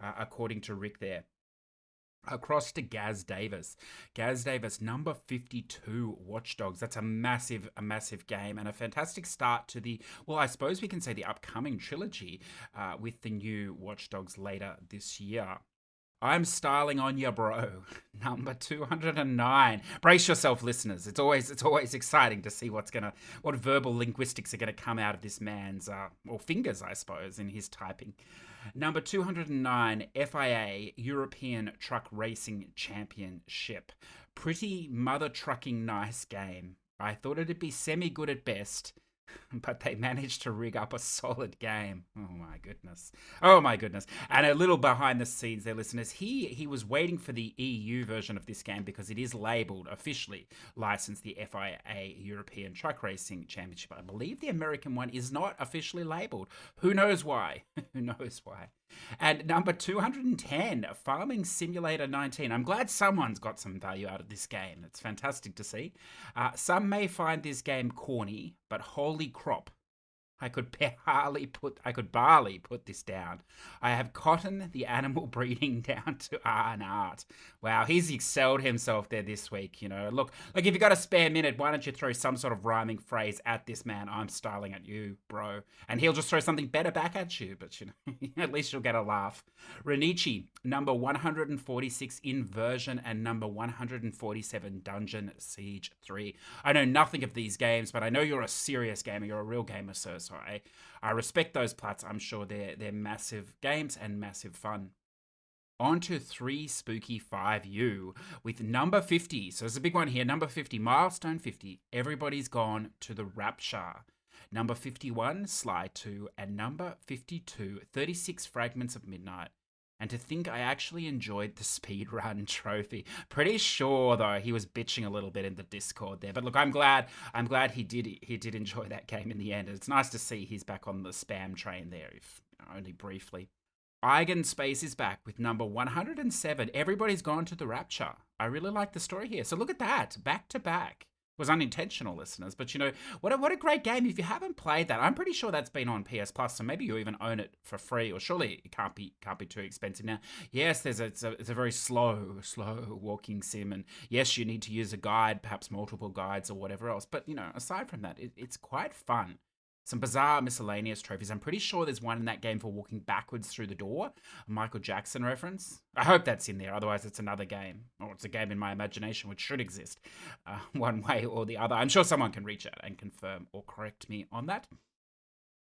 according to Rick there. Across to Gaz Davis. Gaz Davis, number 52, Watch Dogs. That's a massive game and a fantastic start to the, well, I suppose we can say the upcoming trilogy with the new Watch Dogs later this year. I'm styling on ya, bro. Number 209. Brace yourself, listeners. It's always exciting to see what verbal linguistics are gonna come out of this man's or fingers, I suppose, in his typing. Number 209, FIA European Truck Racing Championship. Pretty mother trucking nice game. I thought it'd be semi-good at best, but they managed to rig up a solid game. Oh my goodness. And a little behind the scenes there, listeners. He was waiting for the EU version of this game because it is labeled, officially licensed, the FIA European Truck Racing Championship. I believe the American one is not officially labeled. Who knows why? And number 210, Farming Simulator 19. I'm glad someone's got some value out of this game. It's fantastic to see. Some may find this game corny, but holy crop. I could barely put this down. I have cottoned the animal breeding down to an art. Wow, he's excelled himself there this week, you know. Look, if you've got a spare minute, why don't you throw some sort of rhyming phrase at this man? I'm styling at you, bro. And he'll just throw something better back at you, but you know, at least you'll get a laugh. Renichi, number 146 Inversion and number 147 Dungeon Siege 3. I know nothing of these games, but I know you're a serious gamer. You're a real gamer, sir. So I respect those plats. I'm sure they're massive games and massive fun. On to 3 Spooky 5U with number 50. So there's a big one here. Number 50, Milestone 50. Everybody's Gone to the Rapture. Number 51, Sly 2. And number 52, 36 Fragments of Midnight. And to think I actually enjoyed the speedrun trophy. Pretty sure, though, he was bitching a little bit in the Discord there. But look, I'm glad he did enjoy that game in the end. It's nice to see he's back on the spam train there, if only briefly. Eigenspace is back with number 107. Everybody's Gone to the Rapture. I really like the story here. So look at that, back to back. It was unintentional, listeners, but you know, what a great game. If you haven't played that, I'm pretty sure that's been on PS Plus, so maybe you even own it for free, or surely it can't be too expensive now. Yes, it's a very slow walking sim, and yes, you need to use a guide, perhaps multiple guides or whatever else, but you know, aside from that, it's quite fun. Some bizarre miscellaneous trophies. I'm pretty sure there's one in that game for walking backwards through the door. A Michael Jackson reference. I hope that's in there. Otherwise, it's another game. Or it's a game in my imagination which should exist one way or the other. I'm sure someone can reach out and confirm or correct me on that.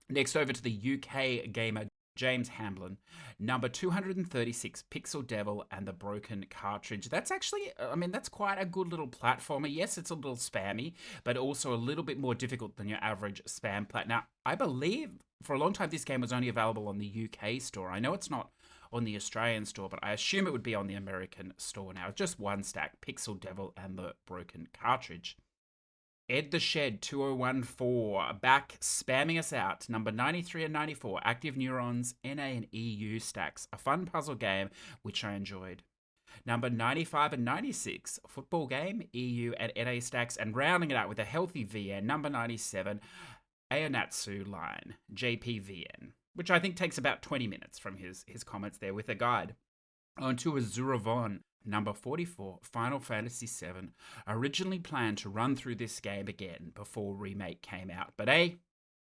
Next, over to the UK gamer James Hamblin, number 236, Pixel Devil and the Broken Cartridge. That's actually, that's quite a good little platformer. Yes, it's a little spammy, but also a little bit more difficult than your average spam plat. Now, I believe for a long time this game was only available on the UK store. I know it's not on the Australian store, but I assume it would be on the American store now. Just one stack, Pixel Devil and the Broken Cartridge. Ed the Shed 2014 back spamming us out. Number 93 and 94, Active Neurons, NA and EU stacks. A fun puzzle game which I enjoyed. Number 95 and 96, Football Game, EU and NA stacks. And rounding it out with a healthy VN, number 97, Aonatsu Line, JPVN, which I think takes about 20 minutes from his comments there with a guide. On to Azuravon. Number 44, Final Fantasy VII. Originally planned to run through this game again before Remake came out, but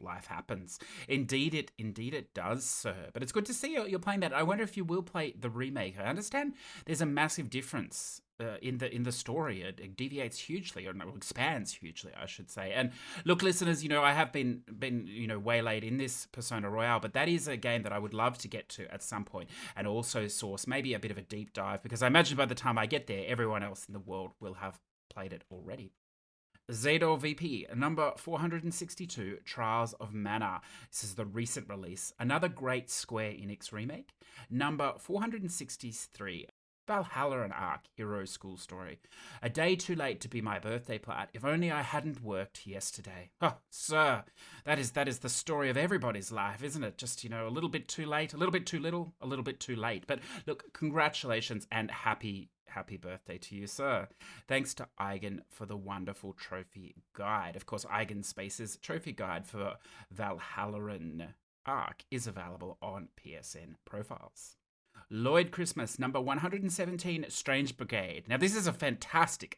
life happens. Indeed it does, sir. But it's good to see you're playing that. I wonder if you will play the remake. I understand there's a massive difference in the story. It deviates hugely, or no, expands hugely, I should say. And look, listeners, you know, I have been waylaid in this Persona Royale, but that is a game that I would love to get to at some point, and also source maybe a bit of a deep dive, because I imagine by the time I get there, everyone else in the world will have played it already. Zador VP, number 462, Trials of Mana. This is the recent release. Another great Square Enix remake. Number 463, Valhalla and Ark Hero School Story. A day too late to be my birthday, Plat. If only I hadn't worked yesterday. Oh, sir, that is the story of everybody's life, isn't it? Just, a little bit too late, a little bit too little, a little bit too late. But look, congratulations and happy birthday to you, sir. Thanks to Eigen for the wonderful trophy guide. Of course, Eigen Space's trophy guide for Valhalla and Ark is available on PSN profiles. Lloyd Christmas, number 117, Strange Brigade. Now, this is a fantastic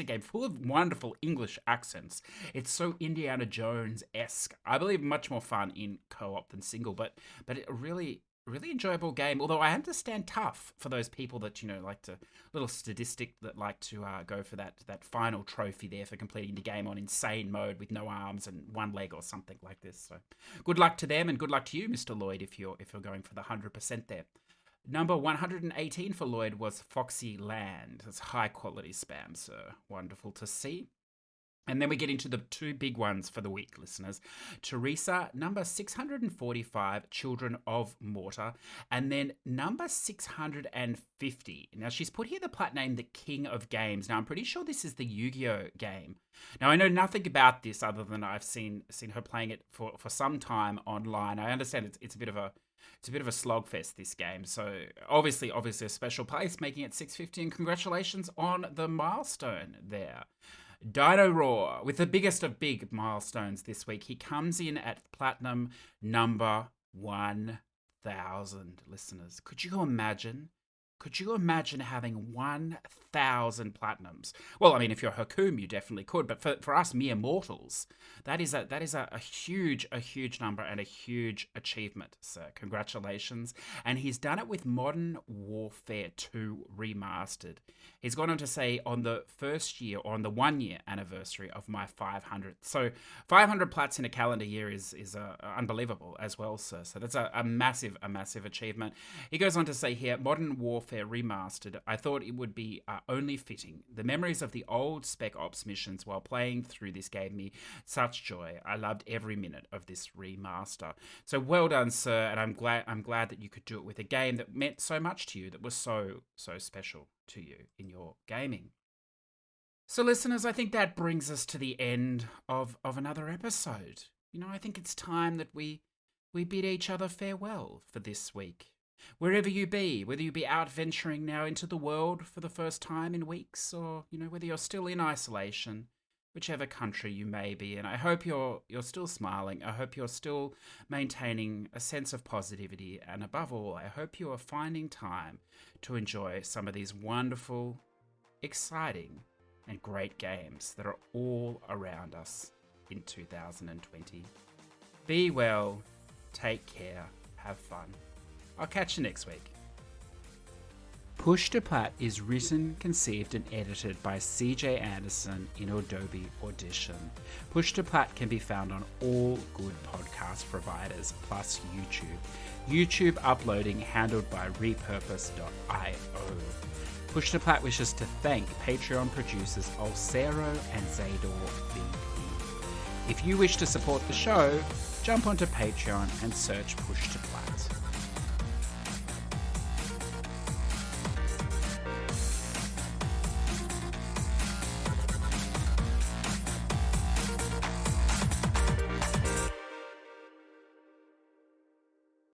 game full of wonderful English accents. It's so Indiana Jones-esque. I believe much more fun in co-op than single, but a really enjoyable game. Although I understand tough for those people that, like to, little statistic that like to go for that final trophy there for completing the game on insane mode with no arms and one leg or something like this. So good luck to them and good luck to you, Mr. Lloyd, if you're going for the 100% there. Number 118 for Lloyd was Foxy Land. That's high quality spam, sir. Wonderful to see. And then we get into the two big ones for the week, listeners. Teresa, number 645, Children of Mortar. And then number 650. Now, she's put here the plat name, The King of Games. Now, I'm pretty sure this is the Yu-Gi-Oh game. Now, I know nothing about this other than I've seen her playing it for some time online. I understand it's a bit of a slogfest, this game. So obviously a special place, making it 650. And congratulations on the milestone there. Dino Roar, with the biggest of big milestones this week. He comes in at platinum number 1,000, listeners. Could you imagine having 1,000 platinums? Well, I mean, if you're Hakoom, you definitely could. But for us mere mortals, that is a huge number and a huge achievement. So congratulations. And he's done it with Modern Warfare 2 Remastered. He's gone on to say on the first year, or on the 1 year anniversary of my 500th. So 500 plats in a calendar year is unbelievable as well, sir. So that's a massive achievement. He goes on to say here, Modern Warfare Remastered, I thought it would be only fitting. The memories of the old Spec Ops missions while playing through this gave me such joy. I loved every minute of this remaster. So well done, sir, and I'm glad that you could do it with a game that meant so much to you, that was so special to you in your gaming. So listeners, I think that brings us to the end of another episode. I think it's time that we bid each other farewell for this week. Wherever you be, whether you be out venturing now into the world for the first time in weeks, or whether you're still in isolation, whichever country you may be in, I hope you're still smiling. I hope you're still maintaining a sense of positivity, and above all, I hope you are finding time to enjoy some of these wonderful, exciting, and great games that are all around us in 2020. Be well, take care, have fun. I'll catch you next week. Push2Plat is written, conceived, and edited by CJ Anderson in Adobe Audition. Push2Plat can be found on all good podcast providers, plus YouTube. YouTube uploading handled by repurpose.io. Push2Plat wishes to thank Patreon producers Olsero and Zador VP. If you wish to support the show, jump onto Patreon and search Push2Plat.